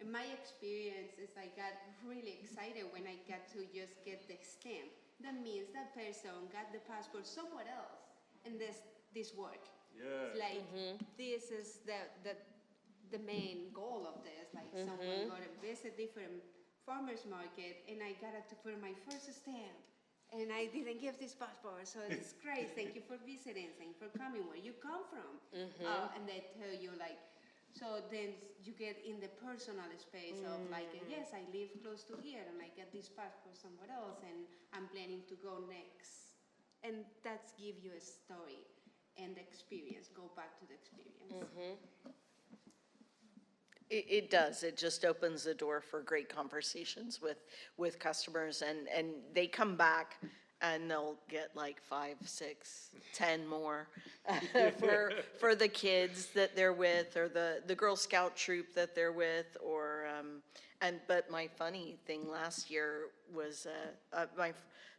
in my experience is I got really excited when I got to just get the stamp. That means that person got the passport somewhere else, and this work. Yeah. It's like this is the main goal of this. Like someone got to visit different farmers market, and I got to put my first stamp, and I didn't give this passport, so it's great. Thank you for visiting. Thank you for coming. Where you come from? And they tell you like. So then you get in the personal space of like, yes, I live close to here and I get this passport somewhere else and I'm planning to go next. And that's give you a story and experience, go back to the experience. It does. It just opens the door for great conversations with customers, and they come back and they'll get like 5, 6, 10 more for the kids that they're with, or the Girl Scout troop that they're with, or but my funny thing last year was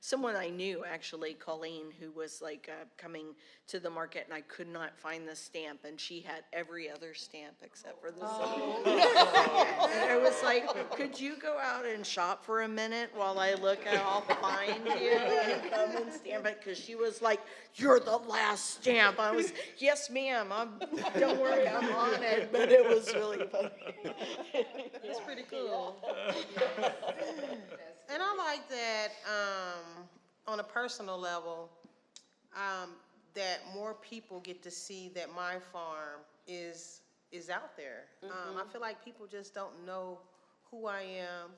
someone I knew, actually, Colleen, who was like coming to the market, and I could not find the stamp, and she had every other stamp except for this. And I was like, could you go out and shop for a minute while I look, and I'll find you and come and stamp it? Because she was like, you're the last stamp. I was, yes, ma'am. Don't worry, I'm on it. But it was really funny. That's pretty cool. And I like that, on a personal level, that more people get to see that my farm is out there. I feel like people just don't know who I am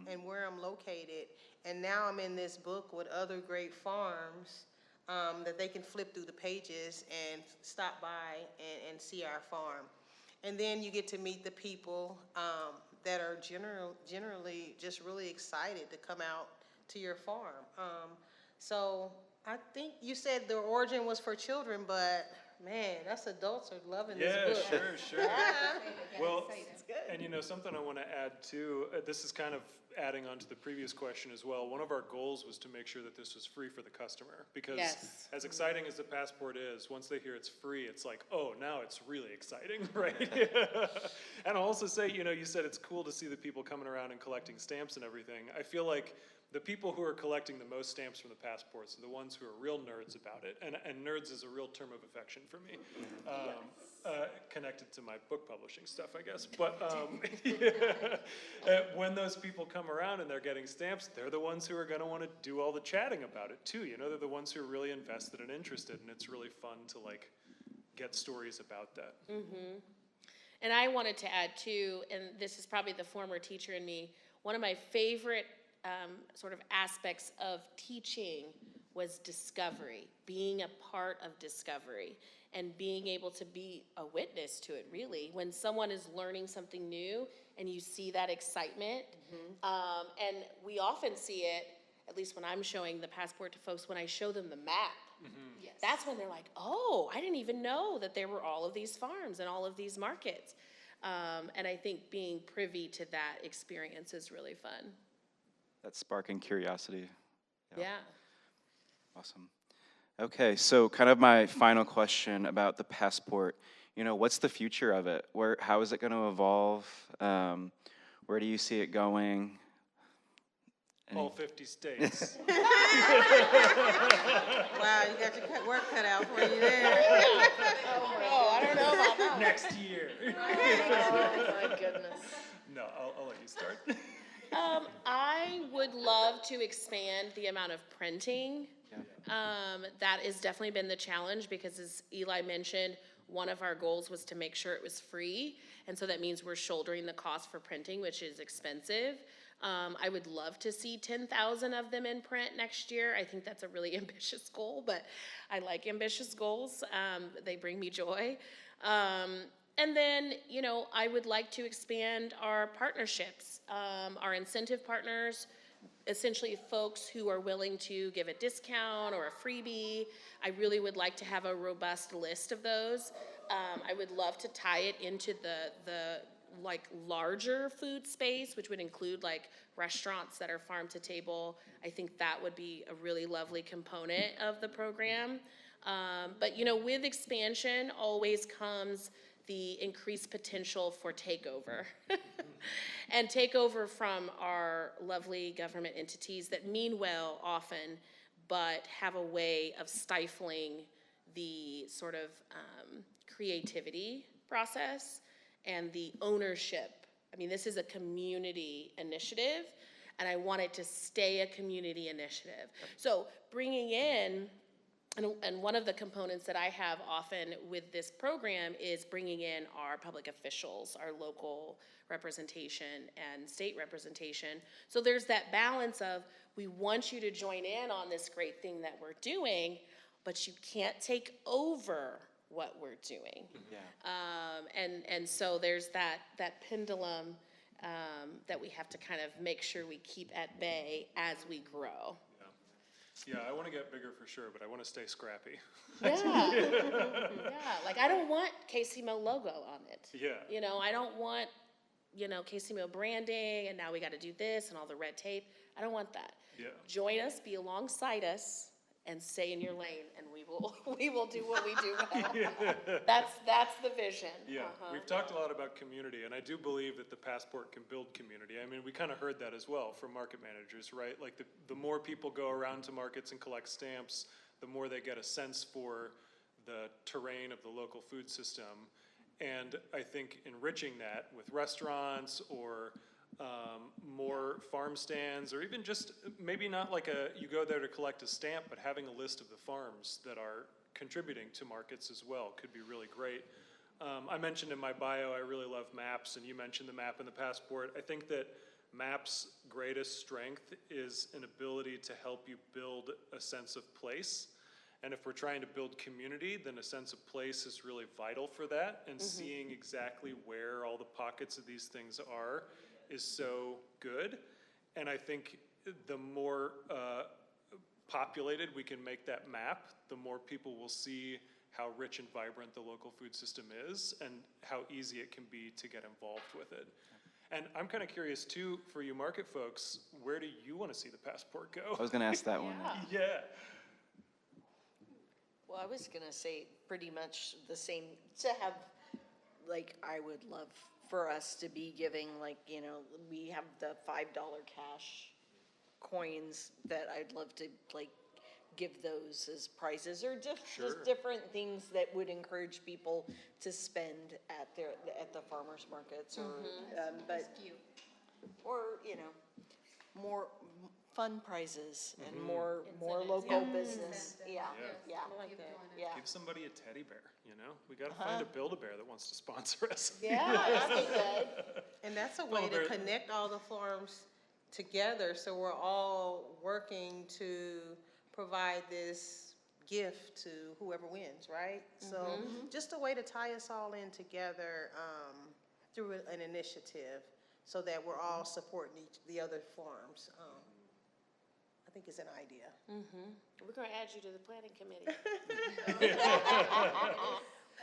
and where I'm located. And now I'm in this book with other great farms, that they can flip through the pages and stop by and see our farm. And then you get to meet the people that are generally just really excited to come out to your farm. So I think you said the origin was for children, but man, us adults are loving this book. Sure. Well, and you know, something I want to add too, this is kind of adding on to the previous question as well. One of our goals was to make sure that this was free for the customer, because Yes. as exciting as the passport is, once they hear it's free, it's like, oh, now it's really exciting, right? And I'll also say, you know, you said it's cool to see the people coming around and collecting stamps and everything. I feel like the people who are collecting the most stamps from the passports are the ones who are real nerds about it. And nerds is a real term of affection for me, connected to my book publishing stuff, I guess. But when those people come around and they're getting stamps, they're the ones who are going to want to do all the chatting about it too. You know, they're the ones who are really invested and interested, and it's really fun to like get stories about that. And I wanted to add too, and this is probably the former teacher in me, one of my favorite sort of aspects of teaching was discovery, being a part of discovery, and being able to be a witness to it, really. When someone is learning something new and you see that excitement, and we often see it, at least when I'm showing the passport to folks, when I show them the map. Yes. That's when they're like, oh, I didn't even know that there were all of these farms and all of these markets. And I think being privy to that experience is really fun. That sparking curiosity. Yeah. Awesome. Okay, so kind of my final question about the passport. You know, what's the future of it? How is it going to evolve? Where do you see it going? All 50 states. Wow, you got your work cut out for you there. Oh, I don't know about that. Next year. Oh, my goodness. No, I'll let you start. I would love to expand the amount of printing. That has definitely been the challenge, because as Eli mentioned, one of our goals was to make sure it was free. And so that means we're shouldering the cost for printing, which is expensive. I would love to see 10,000 of them in print next year. I think that's a really ambitious goal, but I like ambitious goals. They bring me joy. And then, you know, I would like to expand our partnerships, our incentive partners, essentially folks who are willing to give a discount or a freebie. I really would like to have a robust list of those. I would love to tie it into the like larger food space, which would include like restaurants that are farm to table. I think that would be a really lovely component of the program. But you know, with expansion always comes the increased potential for takeover. And takeover from our lovely government entities that mean well often, but have a way of stifling the sort of creativity process and the ownership. I mean, this is a community initiative, and I want it to stay a community initiative. So bringing in, and one of the components that I have often with this program is bringing in our public officials, our local representation and state representation. So there's that balance of, we want you to join in on this great thing that we're doing, but you can't take over what we're doing. And so there's that pendulum that we have to kind of make sure we keep at bay as we grow. Yeah, I want to get bigger for sure, but I want to stay scrappy. Yeah. Yeah, like I don't want KCMO logo on it. Yeah. You know, I don't want, KCMO branding and now we got to do this and all the red tape. I don't want that. Yeah. Join us, be alongside us, and stay in your lane, and we will do what we do well. That's the vision. Yeah, we've talked a lot about community, and I do believe that the passport can build community. I mean, we kind of heard that as well from market managers, right? Like the more people go around to markets and collect stamps, the more they get a sense for the terrain of the local food system. And I think enriching that with restaurants or more farm stands, or even just maybe not like you go there to collect a stamp, but having a list of the farms that are contributing to markets as well could be really great. I mentioned in my bio I really love maps, and you mentioned the map and the passport. I think that maps' greatest strength is an ability to help you build a sense of place. And if we're trying to build community, then a sense of place is really vital for that, and seeing exactly where all the pockets of these things are is so good. And I think the more populated we can make that map, the more people will see how rich and vibrant the local food system is and how easy it can be to get involved with it. And I'm kind of curious too, for you market folks, where do you want to see the passport go? I was gonna ask that one. Yeah. Well, I was gonna say pretty much the same, to have, like, I would love for us to be giving, like, we have the $5 cash coins that I'd love to, like, give those as prizes, or just different things that would encourage people to spend at the farmers markets, or, but, or, more fun prizes and more local business. Yeah. Give somebody a teddy bear, We gotta find a Build-A-Bear that wants to sponsor us. Yeah, that'd be good. And that's a way to connect all the farms together, so we're all working to provide this gift to whoever wins, right? So just a way to tie us all in together through an initiative, so that we're all supporting the other farms. I think it's an idea. We're gonna add you to the planning committee.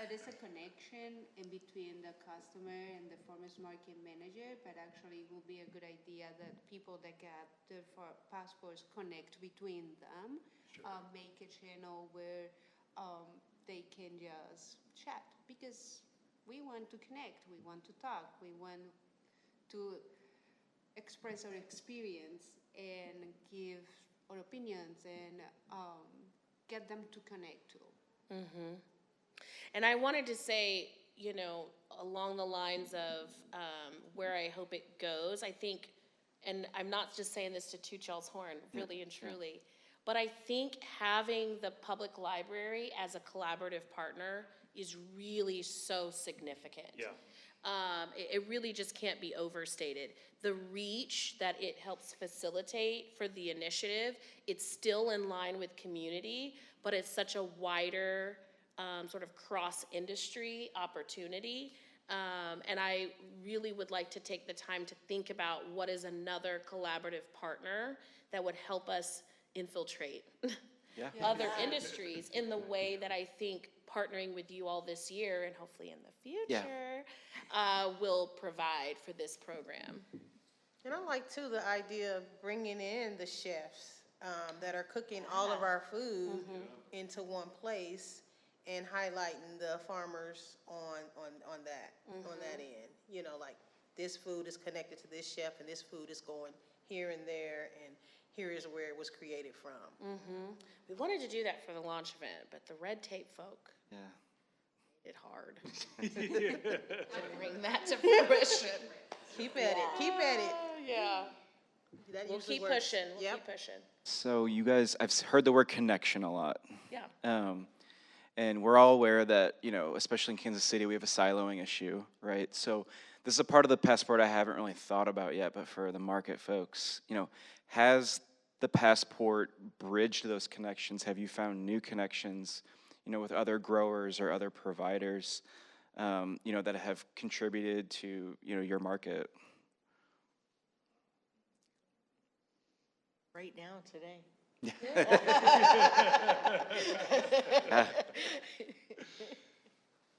There's a connection in between the customer and the farmers market manager, but actually it will be a good idea that people that get the passports connect between them, make a channel where they can just chat, because we want to connect, we want to talk, we want to express our experience and give our opinions and get them to connect to. And I wanted to say, along the lines of where I hope it goes, I think, and I'm not just saying this to toot y'all's horn, really and truly, but I think having the public library as a collaborative partner is really so significant. Yeah. It really just can't be overstated. The reach that it helps facilitate for the initiative, it's still in line with community, but it's such a wider sort of cross-industry opportunity. And I really would like to take the time to think about what is another collaborative partner that would help us infiltrate other industries in the way that I think partnering with you all this year and hopefully in the future will provide for this program. And I like too the idea of bringing in the chefs that are cooking all of our food into one place, and highlighting the farmers on that, on that end. You know, like, this food is connected to this chef, and this food is going here and there, and here is where it was created from. We wanted to do that for the launch event, but the red tape folk Yeah. made it hard to bring that to fruition. Keep at it, keep at it. Yeah. That We'll usually keep works. pushing, we'll Yep. keep pushing. So you guys, heard the word connection a lot. Yeah. And we're all aware that, you know, especially in Kansas City, we have a siloing issue, right? So this is a part of the passport I haven't really thought about yet, but for the market folks, you know, has the passport bridged those connections? Have you found new connections, you know, with other growers or other providers, you know, that have contributed to, you know, your market? Right now, today.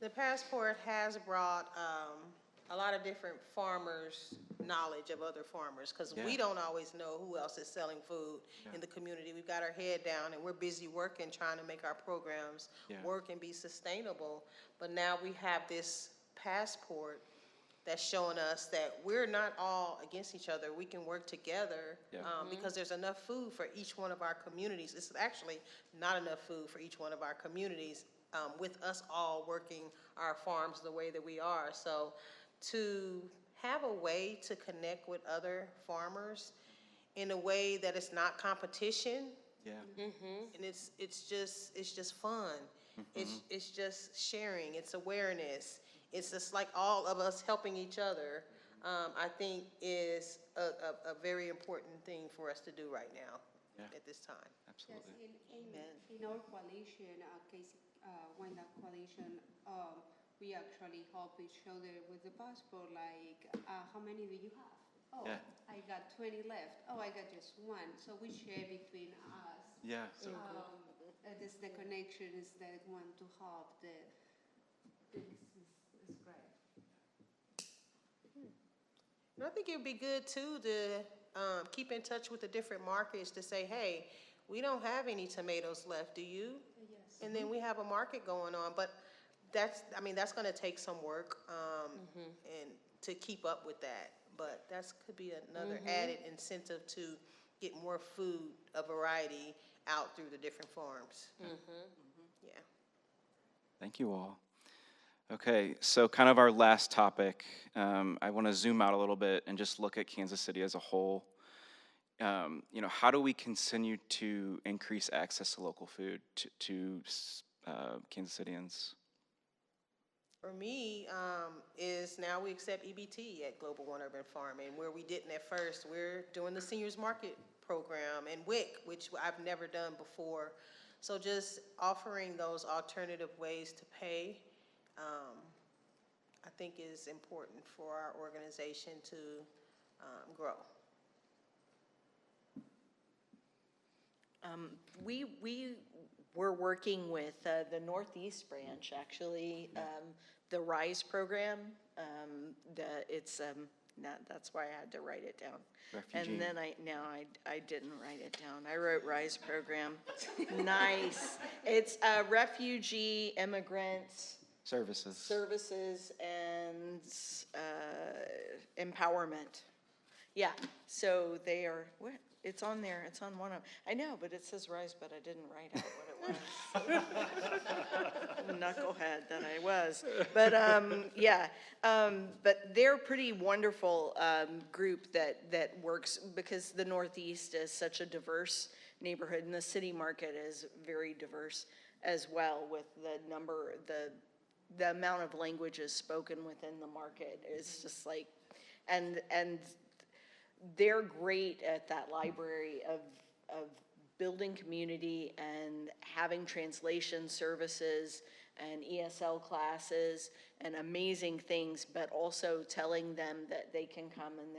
The passport has brought a lot of different farmers' knowledge of other farmers, because we Yeah. don't always know who else is selling food in the community. We've got our head down, and we're busy working, trying to make our programs Yeah. work and be sustainable. But now we have this passport that's showing us that we're not all against each other. We can work together, Yeah. because there's enough food for each one of our communities. It's actually not enough food for each one of our communities, with us all working our farms the way that we are. So to have a way to connect with other farmers in a way that it's not competition, Yeah. and it's just fun. It's just sharing. It's awareness. It's just like all of us helping each other. I think is a very important thing for us to do right now Yeah. at this time. Absolutely. In our coalition, when that coalition, we actually help each other with the passport, like, how many do you have? Oh, Yeah. I got 20 left. Oh, I got just one. So we share between us. Yeah. This the connection is that one to help this is great. And I think it'd be good too to keep in touch with the different markets to say, hey, we don't have any tomatoes left, do you? Yes. And then we have a market going on, but that's gonna take some work, and to keep up with that. But that's could be another added incentive to get more food, a variety, out through the different farms. Yeah. Thank you all. Okay, so kind of our last topic, I want to zoom out a little bit and just look at Kansas City as a whole. You know, how do we continue to increase access to local food to Kansas Cityans? For me, is now we accept EBT at Global One Urban Farming, where we didn't at first. We're doing the Seniors Market Program and WIC, which I've never done before. So just offering those alternative ways to pay, I think is important for our organization to grow. We were working with the Northeast branch, actually, the RISE program. That's why I had to write it down. Refugee. And then I didn't write it down. I wrote RISE program. Nice. It's Refugee Immigrant Services and Empowerment. Yeah, so they are, it's on there, it's on one of, I know, but it says RISE, but I didn't write out what it was. Knucklehead that I was. But, yeah, but they're a pretty wonderful group that works, because the Northeast is such a diverse neighborhood, and the city market is very diverse as well, with the amount of languages spoken within the market is just like, and they're great at that library of building community and having translation services and ESL classes and amazing things, but also telling them that they can come and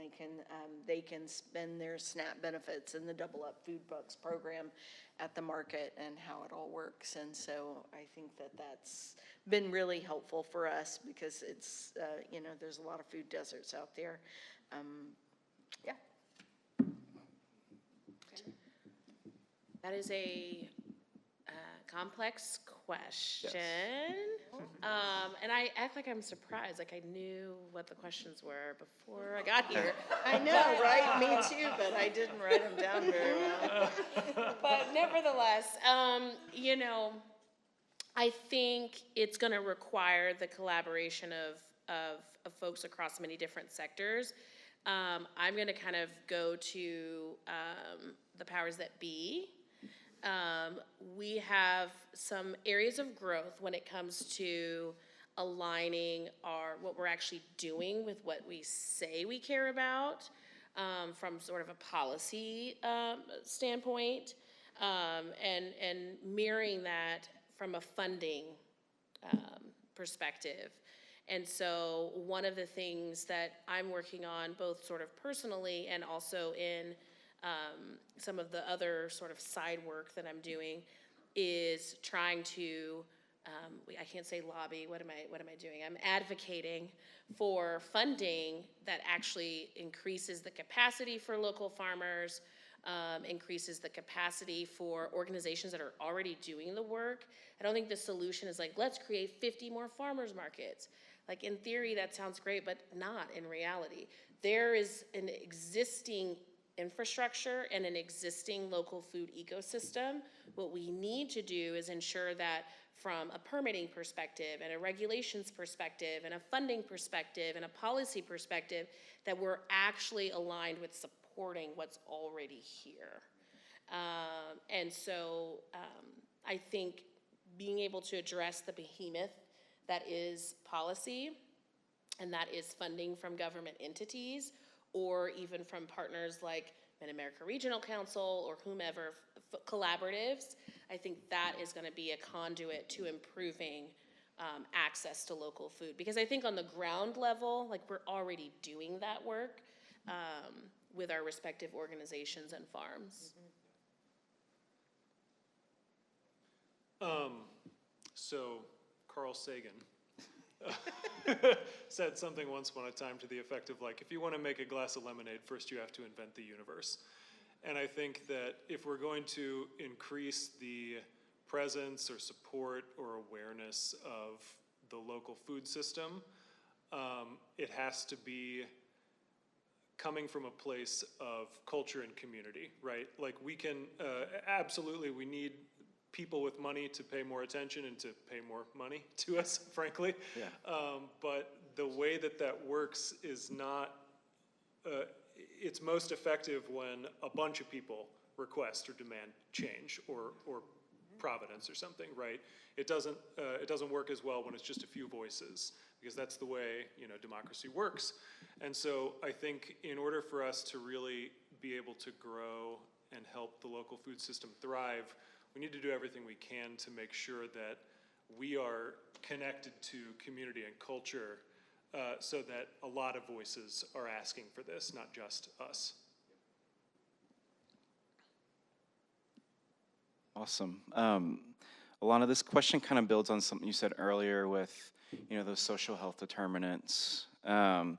they can spend their SNAP benefits in the Double Up Food Bucks program at the market, and how it all works. And so I think that that's been really helpful for us, because it's, there's a lot of food deserts out there. Yeah. That is a complex question. And I act like I'm surprised, like I knew what the questions were before I got here. I know, right? Me too, but I didn't write them down very well. But nevertheless, you know, I think it's going to require the collaboration of folks across many different sectors. I'm going to kind of go to the powers that be. We have some areas of growth when it comes to aligning what we're actually doing with what we say we care about, from sort of a policy standpoint, and mirroring that from a funding perspective. And so one of the things that I'm working on, both sort of personally and also in some of the other sort of side work that I'm doing, is trying to, I can't say lobby, what am I doing? I'm advocating for funding that actually increases the capacity for local farmers, increases the capacity for organizations that are already doing the work. I don't think the solution is like, let's create 50 more farmers markets. Like in theory, that sounds great, but not in reality. There is an existing infrastructure and an existing local food ecosystem. What we need to do is ensure that from a permitting perspective and a regulations perspective and a funding perspective and a policy perspective, that we're actually aligned with supporting what's already here. And so I think being able to address the behemoth that is policy, and that is funding from government entities, or even from partners like Mid-America Regional Council or whomever, collaboratives. I think that is going to be a conduit to improving access to local food. Because I think on the ground level, like we're already doing that work with our respective organizations and farms. So Carl Sagan said something once upon a time to the effect of like, if you want to make a glass of lemonade, first you have to invent the universe. And I think that if we're going to increase the presence or support or awareness of the local food system, it has to be coming from a place of culture and community, right? Like we can, absolutely, we need people with money to pay more attention and to pay more money to us, frankly. Yeah. But the way that that works is not, it's most effective when a bunch of people request or demand change or providence or something, right? It doesn't work as well when it's just a few voices, because that's the way, you know, democracy works. And so I think in order for us to really be able to grow and help the local food system thrive, we need to do everything we can to make sure that we are connected to community and culture, so that a lot of voices are asking for this, not just us. Awesome. Alana, this question kind of builds on something you said earlier with, you know, those social health determinants. And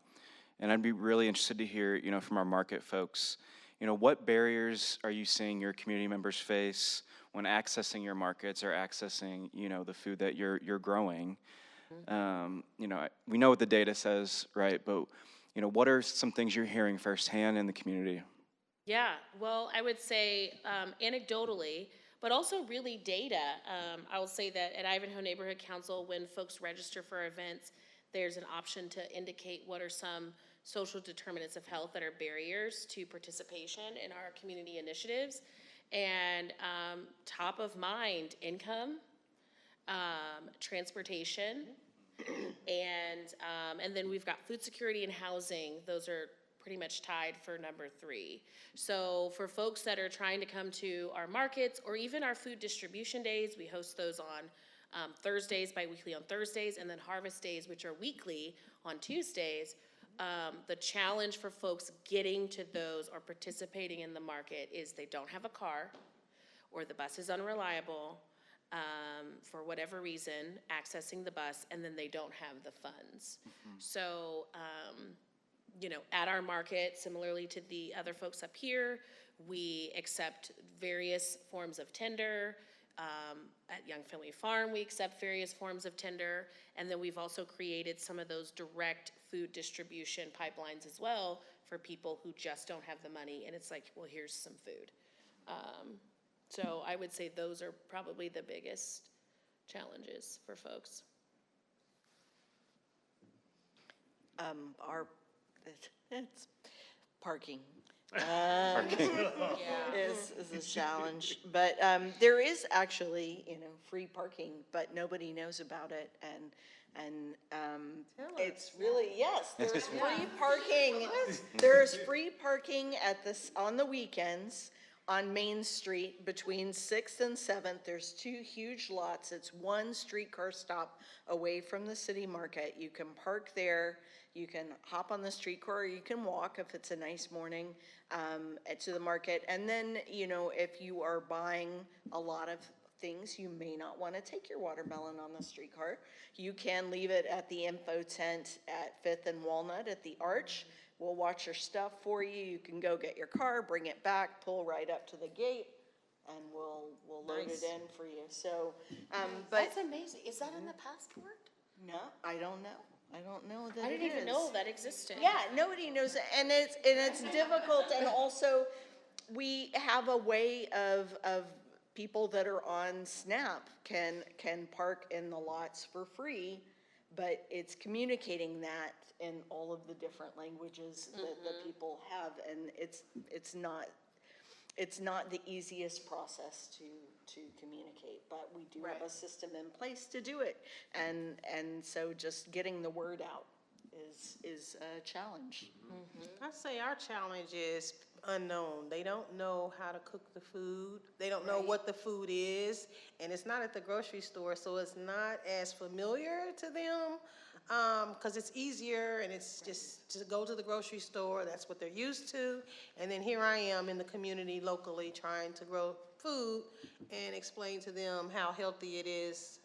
I'd be really interested to hear, you know, from our market folks, you know, what barriers are you seeing your community members face when accessing your markets or accessing, you know, the food that you're growing? You know, we know what the data says, right? But, you know, what are some things you're hearing firsthand in the community? Yeah, well, I would say anecdotally, but also really data. I will say that at Ivanhoe Neighborhood Council, when folks register for events, there's an option to indicate what are some social determinants of health that are barriers to participation in our community initiatives. And top of mind, income, transportation, and then we've got food security and housing. Those are pretty much tied for number 3. So for folks that are trying to come to our markets or even our food distribution days, we host those on Thursdays, bi-weekly on Thursdays, and then harvest days, which are weekly on Tuesdays. The challenge for folks getting to those or participating in the market is they don't have a car, or the bus is unreliable, for whatever reason, accessing the bus, and then they don't have the funds. So, you know, at our market, similarly to the other folks up here, we accept various forms of tender. At Young Family Farm, we accept various forms of tender, and then we've also created some of those direct food distribution pipelines as well for people who just don't have the money, and it's like, well, here's some food. So I would say those are probably the biggest challenges for folks. It's parking. Parking. Is a challenge, but there is actually, free parking, but nobody knows about it, and it's really, yes, there's free parking. There's free parking on the weekends on Main Street between 6th and 7th. There's 2 huge lots. It's 1 streetcar stop away from the city market. You can park there. You can hop on the streetcar, or you can walk if it's a nice morning to the market. And then, if you are buying a lot of things, you may not want to take your watermelon on the streetcar. You can leave it at the info tent at 5th and Walnut at the Arch. We'll watch your stuff for you. You can go get your car, bring it back, pull right up to the gate, and we'll load it in for you. So, but That's amazing. Is that in the passport? no, I don't know. I don't know that I didn't even is. know that existed. Yeah, nobody knows it, and it's difficult, and also we have a way of people that are on SNAP can park in the lots for free, but it's communicating that in all of the different languages that the people have, and it's not the easiest process to communicate, but we do have a system in place to do it, and so just getting the word out is a challenge. I'd say our challenge is unknown. They don't know how to cook the food. They don't know what the food is, and it's not at the grocery store, so it's not as familiar to them. Because it's easier, and it's just to go to the grocery store. That's what they're used to. And then here I am in the community locally trying to grow food and explain to them how healthy it is,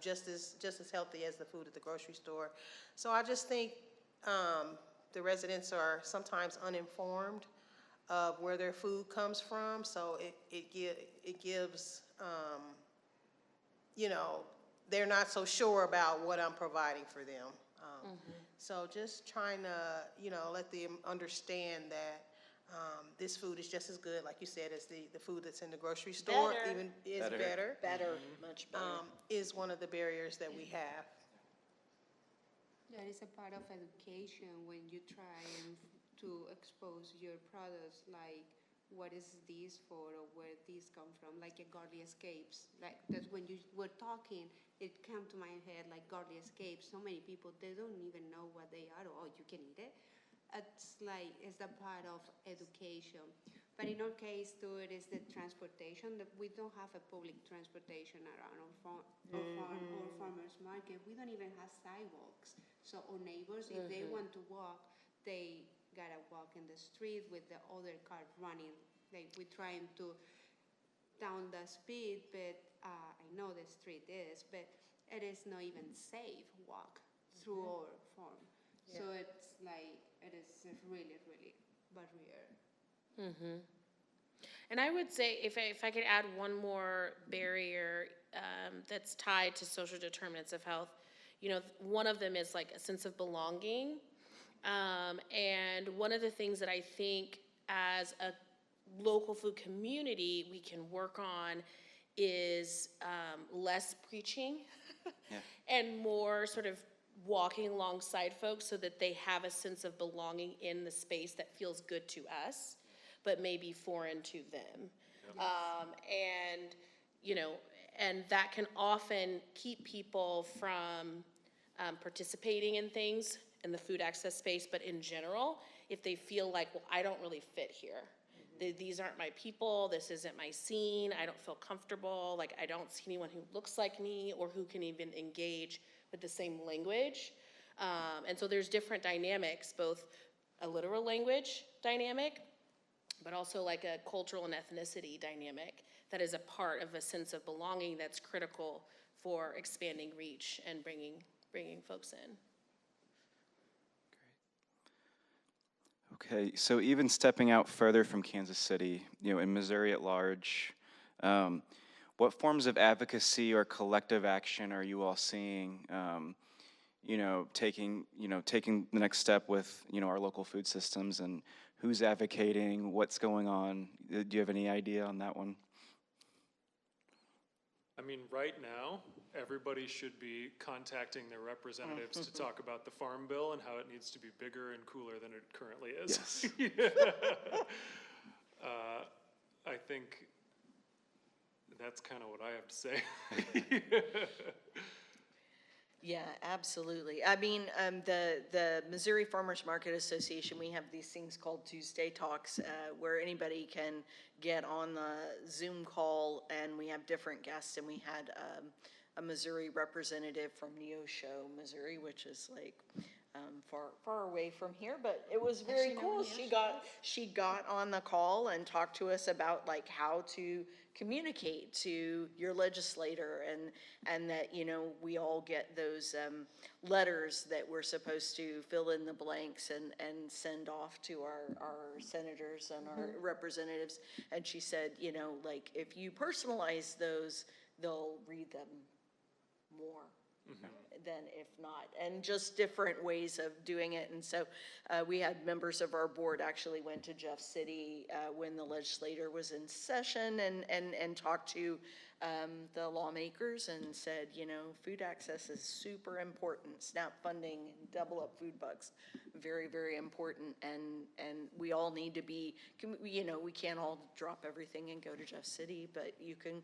just as healthy as the food at the grocery store. So I just think the residents are sometimes uninformed of where their food comes from. So it gives, they're not so sure about what I'm providing for them. So just trying to, let them understand that this food is just as good, like you said, as the food that's in the grocery store. Better. Even is Better. Better, much better. is one of the barriers that we have. That is a part of education when you try to expose your products, like what is this for or where these come from, like a Garden Escapes. Like that's when you were talking, it came to my head like Garden Escapes. So many people, they don't even know what they are, or you can eat it. It's like, it's a part of education. But in our case too, it is the transportation. That we don't have a public transportation around our farmers market. We don't even have sidewalks. So our neighbors, if they want to walk, they gotta walk in the street with the other car running. Like we're trying to down the speed, but I know the street is, but it is not even safe walk through our farm. So it's like, it is a really, really barrier. And I would say, if I could add one more barrier that's tied to social determinants of health, one of them is like a sense of belonging. And one of the things that I think as a local food community we can work on is less preaching and more sort of walking alongside folks so that they have a sense of belonging in the space that feels good to us, but maybe foreign to them. And that can often keep people from participating in things in the food access space, but in general, if they feel like, well, I don't really fit here. These aren't my people, this isn't my scene, I don't feel comfortable, like I don't see anyone who looks like me or who can even engage with the same language. And so there's different dynamics, both a literal language dynamic, but also like a cultural and ethnicity dynamic that is a part of a sense of belonging that's critical for expanding reach and bringing folks in. Okay, so even stepping out further from Kansas City, in Missouri at large, what forms of advocacy or collective action are you all seeing? Taking the next step with our local food systems, and who's advocating, what's going on? Do you have any idea on that one? I mean, right now, everybody should be contacting their representatives to talk about the Farm Bill and how it needs to be bigger and cooler than it currently is. Yes. I think that's kind of what I have to say. Yeah, absolutely. I mean, the Missouri Farmers Market Association, we have these things called Tuesday Talks, where anybody can get on the Zoom call, and we have different guests, and we had a Missouri representative from Neosho, Missouri, which is like far away from here, but it was very cool. She got on the call and talked to us about like how to communicate to your legislator, and that, we all get those letters that we're supposed to fill in the blanks and send off to our senators and our representatives. And she said, like, if you personalize those, they'll read them more than if not, and just different ways of doing it. And so we had members of our board actually went to Jeff City when the legislature was in session, and talked to the lawmakers and said, food access is super important. SNAP funding, double up food bucks, very, very important. And we all need to be, we can't all drop everything and go to Jeff City, but you can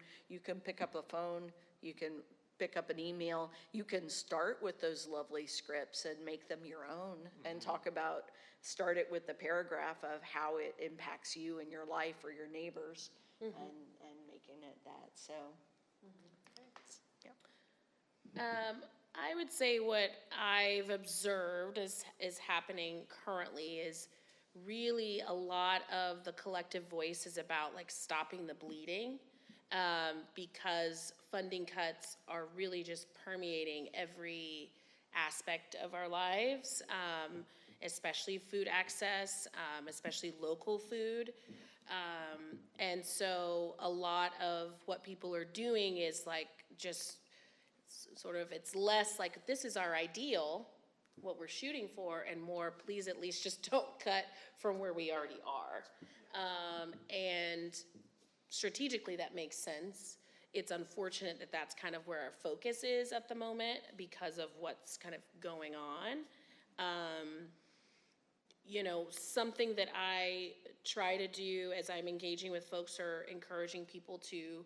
pick up a phone, you can pick up an email, you can start with those lovely scripts and make them your own, and start it with the paragraph of how it impacts you and your life or your neighbors, and making it that. So I would say what I've observed is happening currently is really a lot of the collective voice is about like stopping the bleeding, because funding cuts are really just permeating every aspect of our lives, especially food access, especially local food. And so a lot of what people are doing is like just sort of, it's less like this is our ideal, what we're shooting for, and more, please at least just don't cut from where we already are. And strategically that makes sense. It's unfortunate that that's kind of where our focus is at the moment because of what's kind of going on. Something that I try to do as I'm engaging with folks or encouraging people to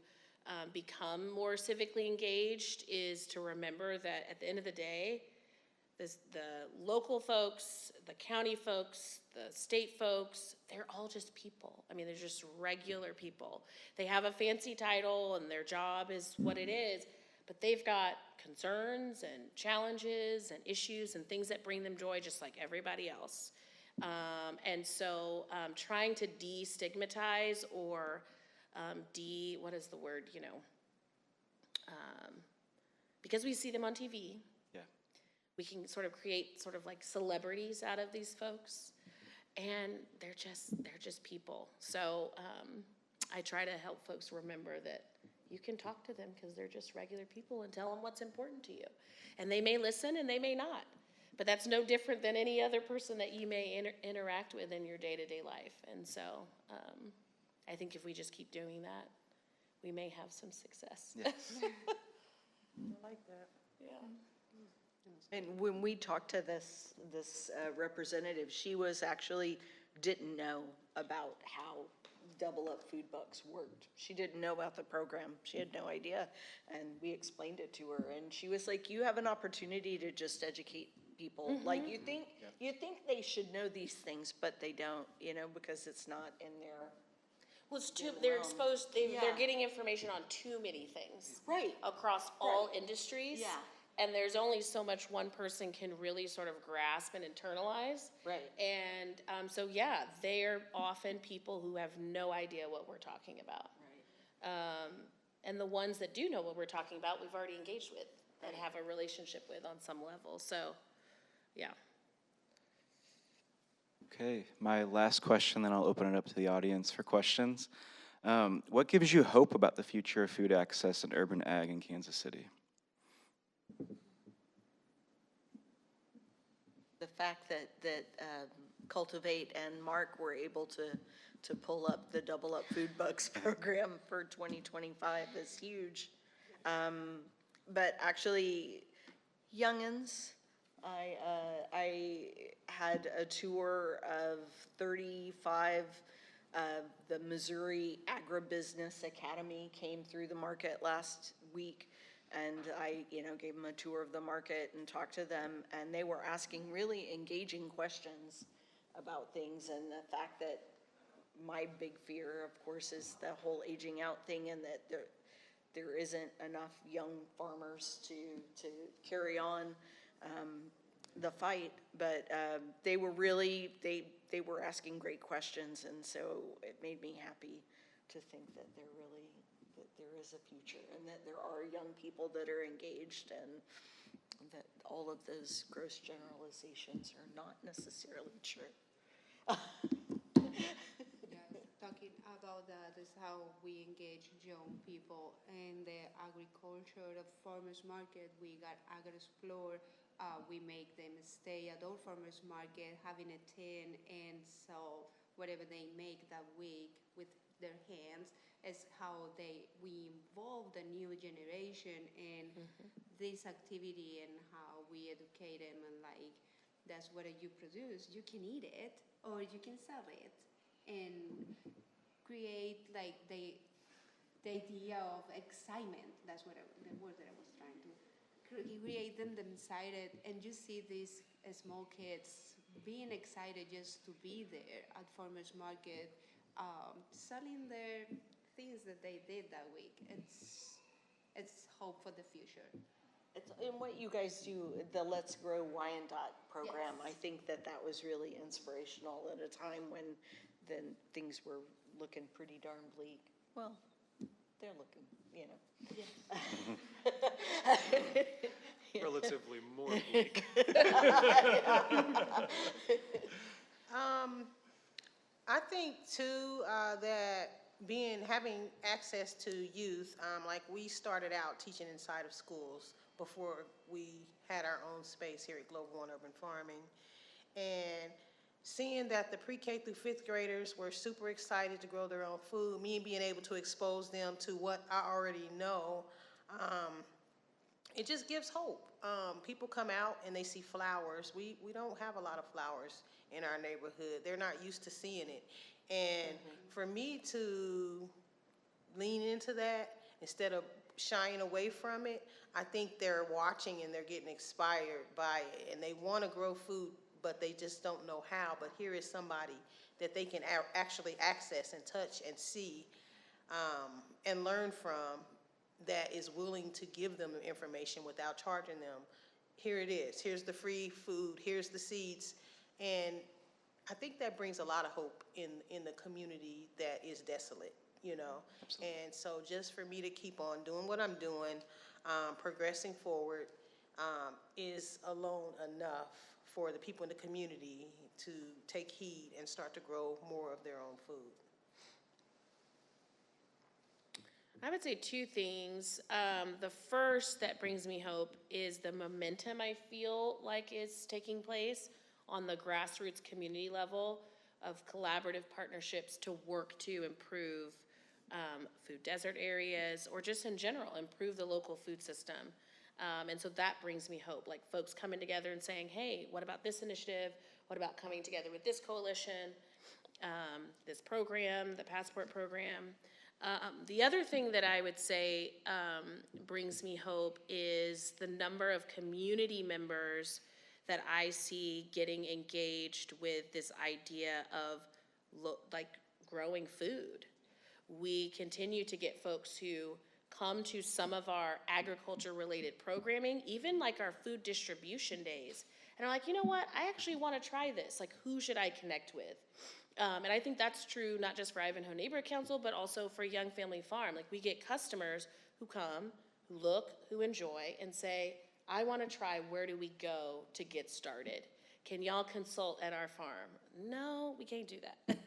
become more civically engaged is to remember that at the end of the day, the local folks, the county folks, the state folks, they're all just people. I mean, they're just regular people. They have a fancy title and their job is what it is, but they've got concerns and challenges and issues and things that bring them joy just like everybody else. And so trying to destigmatize or what is the word, because we see them on TV. We can sort of create sort of like celebrities out of these folks, and they're just people. So I try to help folks remember that you can talk to them because they're just regular people and tell them what's important to you. And they may listen and they may not, but that's no different than any other person that you may interact with in your day-to-day life. And so I think if we just keep doing that, we may have some success. Yes. I like that. Yeah. And when we talked to this representative, she was actually didn't know about how double up food bucks worked. She didn't know about the program. She had no idea. And we explained it to her, and she was like, you have an opportunity to just educate people. Like you think they should know these things, but they don't, because it's not in their. Well, they're exposed, they're getting information on too many things. Right. Across all industries. Yeah. And there's only so much one person can really sort of grasp and internalize. Right. And so, yeah, they're often people who have no idea what we're talking about. Right. And the ones that do know what we're talking about, we've already engaged with and have a relationship with on some level. So, yeah. Okay, my last question, then I'll open it up to the audience for questions. What gives you hope about the future of food access and urban ag in Kansas City? The fact that Cultivate and Mark were able to pull up the Double Up Food Bucks program for 2025 is huge. But actually, youngins, I had a tour of 35, the Missouri Agribusiness Academy came through the market last week. And I, gave them a tour of the market and talked to them, and they were asking really engaging questions about things. And the fact that my big fear, of course, is the whole aging out thing, and that there isn't enough young farmers to carry on the fight. But they were really, they were asking great questions, and so it made me happy to think that there is a future, and that there are young people that are engaged, and that all of those gross generalizations are not necessarily true. Talking about that is how we engage young people in the agriculture, the farmers market. We got AgriExplore. We make them stay at our farmers market, having a tin and sell whatever they make that week with their hands. Is how we involve the new generation in this activity, and how we educate them, and like, that's what you produce. You can eat it or you can sell it, and create like the idea of excitement. That's what the word that I was trying to create them excited, and you see these small kids being excited just to be there at farmers market, selling their things that they did that week. It's hope for the future. It's in what you guys do, the Let's Grow Wyandotte program. Yes. I think that was really inspirational at a time when then things were looking pretty darn bleak. Well, they're looking, Relatively more bleak. I think too, that having access to youth, like we started out teaching inside of schools before we had our own space here at Global One Urban Farming. And seeing that the pre-K through fifth graders were super excited to grow their own food, me being able to expose them to what I already know, it just gives hope. People come out and they see flowers. We don't have a lot of flowers in our neighborhood. They're not used to seeing it. And for me to lean into that instead of shying away from it, I think they're watching and they're getting inspired by it. And they want to grow food, but they just don't know how. But here is somebody that they can actually access and touch and see and learn from, that is willing to give them information without charging them. Here it is. Here's the free food. Here's the seeds. And I think that brings a lot of hope in the community that is desolate, Absolutely. And so just for me to keep on doing what I'm doing, progressing forward, is alone enough for the people in the community to take heed and start to grow more of their own food. I would say two things. The first that brings me hope is the momentum I feel like is taking place on the grassroots community level of collaborative partnerships to work to improve food desert areas, or just in general, improve the local food system. And so that brings me hope, like folks coming together and saying, hey, what about this initiative? What about coming together with this coalition, this program, the Passport program? The other thing that I would say brings me hope is the number of community members that I see getting engaged with this idea of growing food. We continue to get folks who come to some of our agriculture-related programming, even like our food distribution days, and are like, you know what, I actually want to try this. Like, who should I connect with? And I think that's true not just for Ivanhoe Neighborhood Council, but also for Young Family Farm. Like, we get customers who come, who look, who enjoy, and say, I want to try, where do we go to get started? can y'all consult at our farm? No, we can't do that.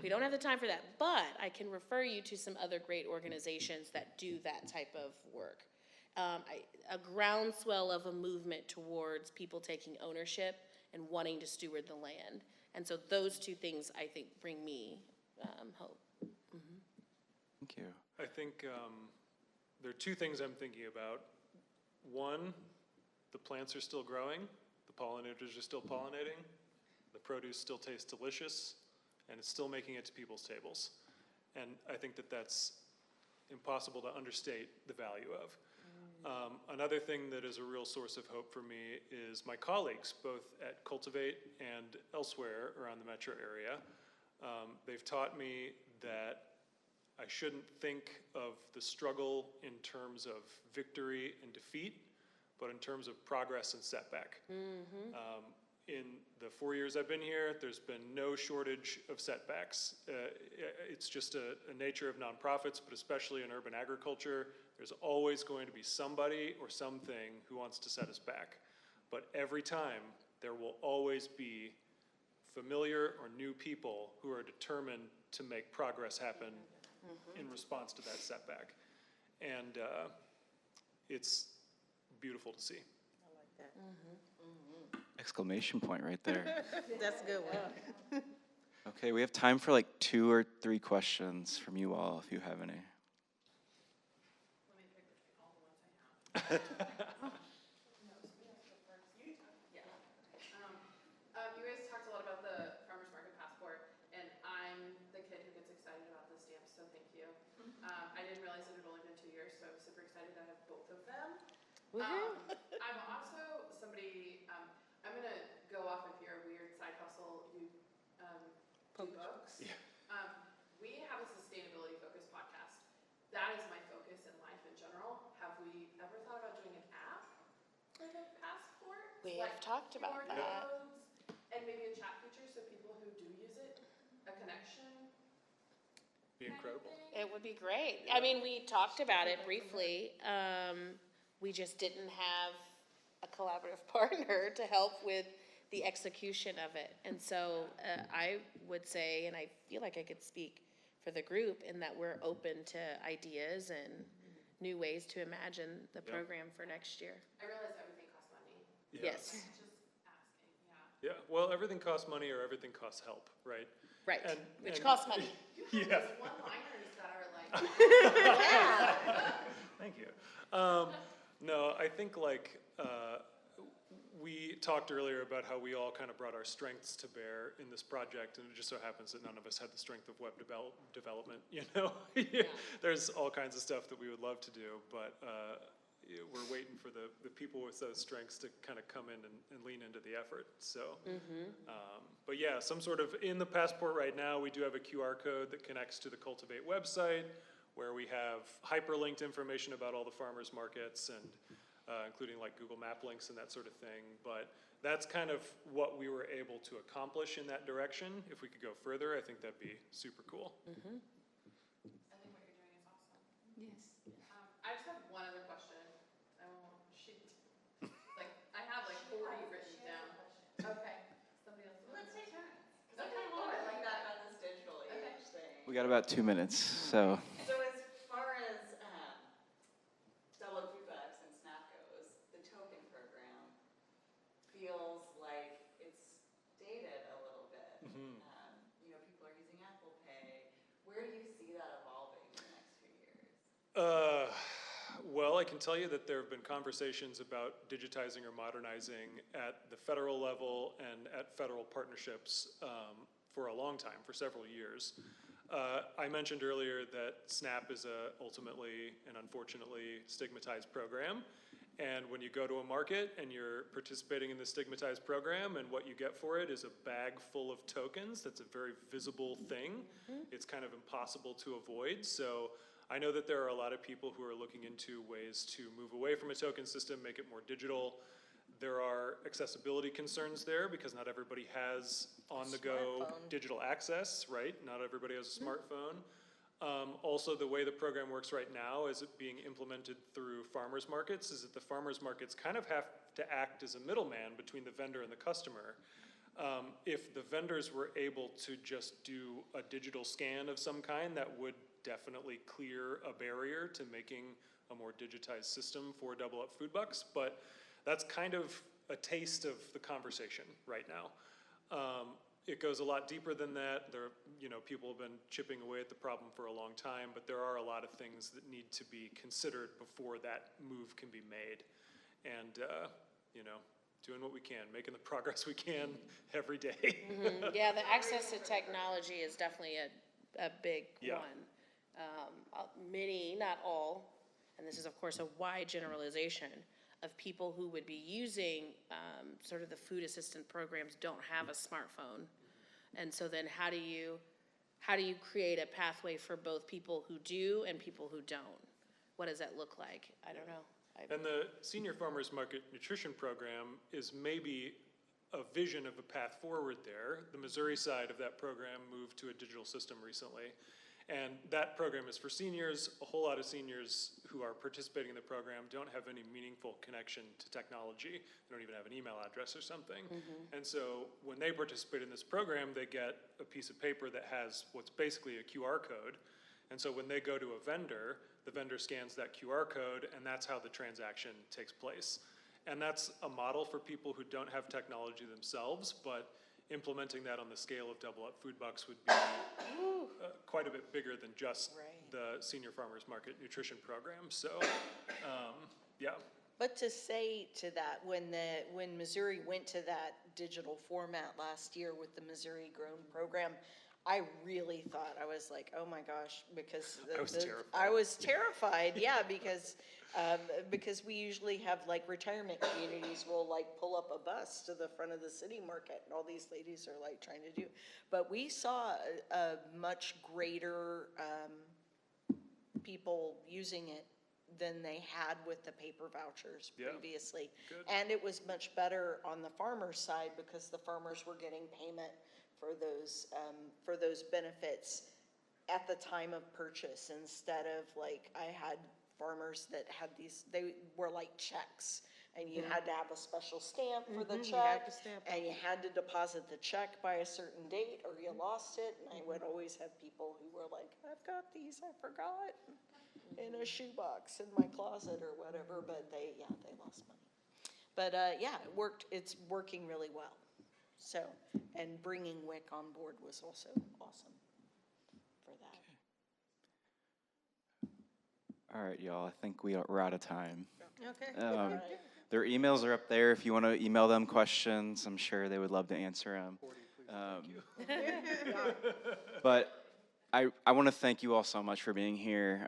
We don't have the time for that, but I can refer you to some other great organizations that do that type of work. A groundswell of a movement towards people taking ownership and wanting to steward the land. And so those two things, I think, bring me hope. Thank you. I think there are two things I'm thinking about. One, the plants are still growing, the pollinators are still pollinating, the produce still tastes delicious, and it's still making it to people's tables. And I think that that's impossible to understate the value of. Another thing that is a real source of hope for me is my colleagues, both at Cultivate and elsewhere around the metro area. They've taught me that I shouldn't think of the struggle in terms of victory and defeat, but in terms of progress and setback. In the 4 years I've been here, there's been no shortage of setbacks. It's just a nature of nonprofits, but especially in urban agriculture, there's always going to be somebody or something who wants to set us back. But every time, there will always be familiar or new people who are determined to make progress happen in response to that setback. And it's beautiful to see. Exclamation point right there. That's a good one. Okay, we have time for like 2 or 3 questions from you all, if you have any. You guys talked a lot about the farmer's market passport, and I'm the kid who gets excited about the stamps, so thank you. I didn't realize it had only been 2 years, so I'm super excited to have both of them. I'm also somebody, I'm gonna go off of your weird side hustle, you do books. Yeah. We have a sustainability focused podcast. That is my focus in life in general. Have we ever thought about doing an app for the passport? We have talked about QR that. codes, and maybe a chat feature so people who do use it, a connection. Be incredible. It would be great. I mean, we talked about it briefly. We just didn't have a collaborative partner to help with the execution of it. And so I would say, and I feel like I could speak for the group, in that we're open to ideas and new ways to imagine the program for next year. I realize everything costs money. Yeah. Yes, Just asking, yeah. Yeah, well, everything costs money or everything costs help, right? right, And- which and- costs money. Yeah. One-liners that are like, Thank you. No, I think like we talked earlier about how we all kind of brought our strengths to bear in this project, and it just so happens that none of us had the strength of web development. You know, there's all kinds of stuff that we would love to do, but we're waiting for the people with those strengths to kind of come in and lean into the effort. So, but yeah, some sort of in the passport right now, we do have a QR code that connects to the Cultivate website, where we have hyperlinked information about all the farmers markets and including like Google Map links and that sort of thing. But that's kind of what we were able to accomplish in that direction. If we could go further, I think that'd be super cool. I think what you're doing is awesome. Yes. I just have one other question. I won't shoot. Like, I have like 40 written down. Okay. Somebody else. Let's take turns. Okay, Oh, I like cool. that about this digital age thing. We got about 2 minutes, so. So as far as Solo Food Bucks and SNAP goes, the token program feels like it's dated a little bit. You know, people are using Apple Pay. Where do you see that evolving in the next few years? Well, I can tell you that there have been conversations about digitizing or modernizing at the federal level and at federal partnerships for a long time, for several years. I mentioned earlier that SNAP is ultimately and unfortunately stigmatized program. And when you go to a market and you're participating in the stigmatized program and what you get for it is a bag full of tokens, that's a very visible thing. It's kind of impossible to avoid. So I know that there are a lot of people who are looking into ways to move away from a token system, make it more digital. There are accessibility concerns there because not everybody has on-the-go Smartphone. digital access, right? Not everybody has a smartphone. Also, the way the program works right now, as it being implemented through farmers markets, is that the farmers markets kind of have to act as a middleman between the vendor and the customer. If the vendors were able to just do a digital scan of some kind, that would definitely clear a barrier to making a more digitized system for Double Up Food Bucks, but that's kind of a taste of the conversation right now. It goes a lot deeper than that. People have been chipping away at the problem for a long time, but there are a lot of things that need to be considered before that move can be made. And, doing what we can, making the progress we can every day. Yeah, the access to technology is definitely a big Yeah. one. Many, not all, and this is of course a wide generalization, of people who would be using sort of the food assistant programs don't have a smartphone. And so then how do you create a pathway for both people who do and people who don't? What does that look like? I don't know. And the Senior Farmers Market Nutrition Program is maybe a vision of a path forward there. The Missouri side of that program moved to a digital system recently. And that program is for seniors. A whole lot of seniors who are participating in the program don't have any meaningful connection to technology. They don't even have an email address or something. And so when they participate in this program, they get a piece of paper that has what's basically a QR code. And so when they go to a vendor, the vendor scans that QR code, and that's how the transaction takes place. And that's a model for people who don't have technology themselves, but implementing that on the scale of Double Up Food Bucks would be quite a bit bigger than just the Senior Farmers Market Nutrition Program. So, yeah. But to say to that, when Missouri went to that digital format last year with the Missouri Grown program, I really thought, I was like, oh my gosh, because I was terrified. I was terrified, yeah, because we usually have like retirement communities will like pull up a bus to the front of the city market, and all these ladies are like trying to do, but we saw a much greater people using it than they had with the paper vouchers Yeah. previously. Good. And it was much better on the farmer's side because the farmers were getting payment for those benefits at the time of purchase, instead of like, I had farmers that had these, they were like checks, and you had to have a special stamp for the You had check, to stamp and you had to deposit the check by a certain date or you lost it, and I would always have people who were like, I've got these, I forgot, in a shoebox in my closet or whatever, but they lost money. But, it's working really well. So, and bringing WIC on board was also awesome for that. All right, y'all, I think we're out of time. Okay. Their emails are up there if you want to email them questions. I'm sure they would love to answer them. But I want to thank you all so much for being here.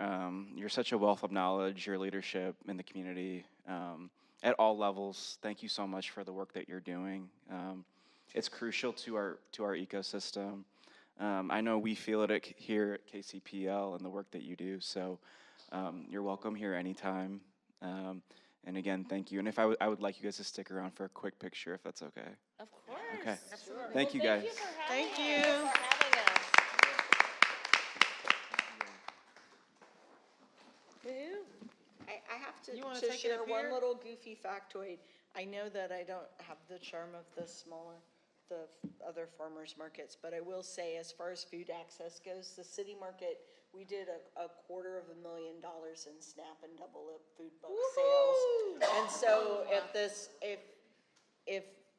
You're such a wealth of knowledge, your leadership in the community at all levels. Thank you so much for the work that you're doing. It's crucial to our ecosystem. I know we feel it here at KCPL and the work that you do. So you're welcome here anytime. And again, thank you. And if I would like you guys to stick around for a quick picture, if that's okay. Of course. Okay. Thank you, guys. Thank you. For having us. Woo-hoo. I have You wanna to take it share up one here? little goofy factoid. I know that I don't have the charm of the other farmers markets, but I will say, as far as food access goes, the city market, we did a $250,000 in SNAP and Double Up Food Buck sales. And so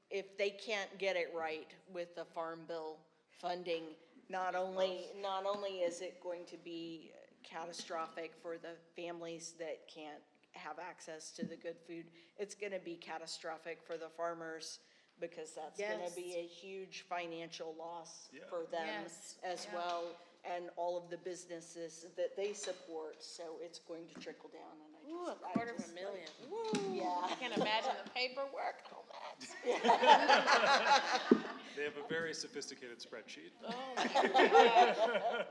if they can't get it right with the Farm Bill funding, not only is it going to be catastrophic for the families that can't have access to the good food, it's gonna be catastrophic for the farmers, because that's gonna be a huge financial loss for them as well, and all of the businesses that they support, so it's going to trickle down, and Ooh, $250,000. Woo. Yeah. I can't imagine the paperwork on that. They have a very sophisticated spreadsheet. Oh my God.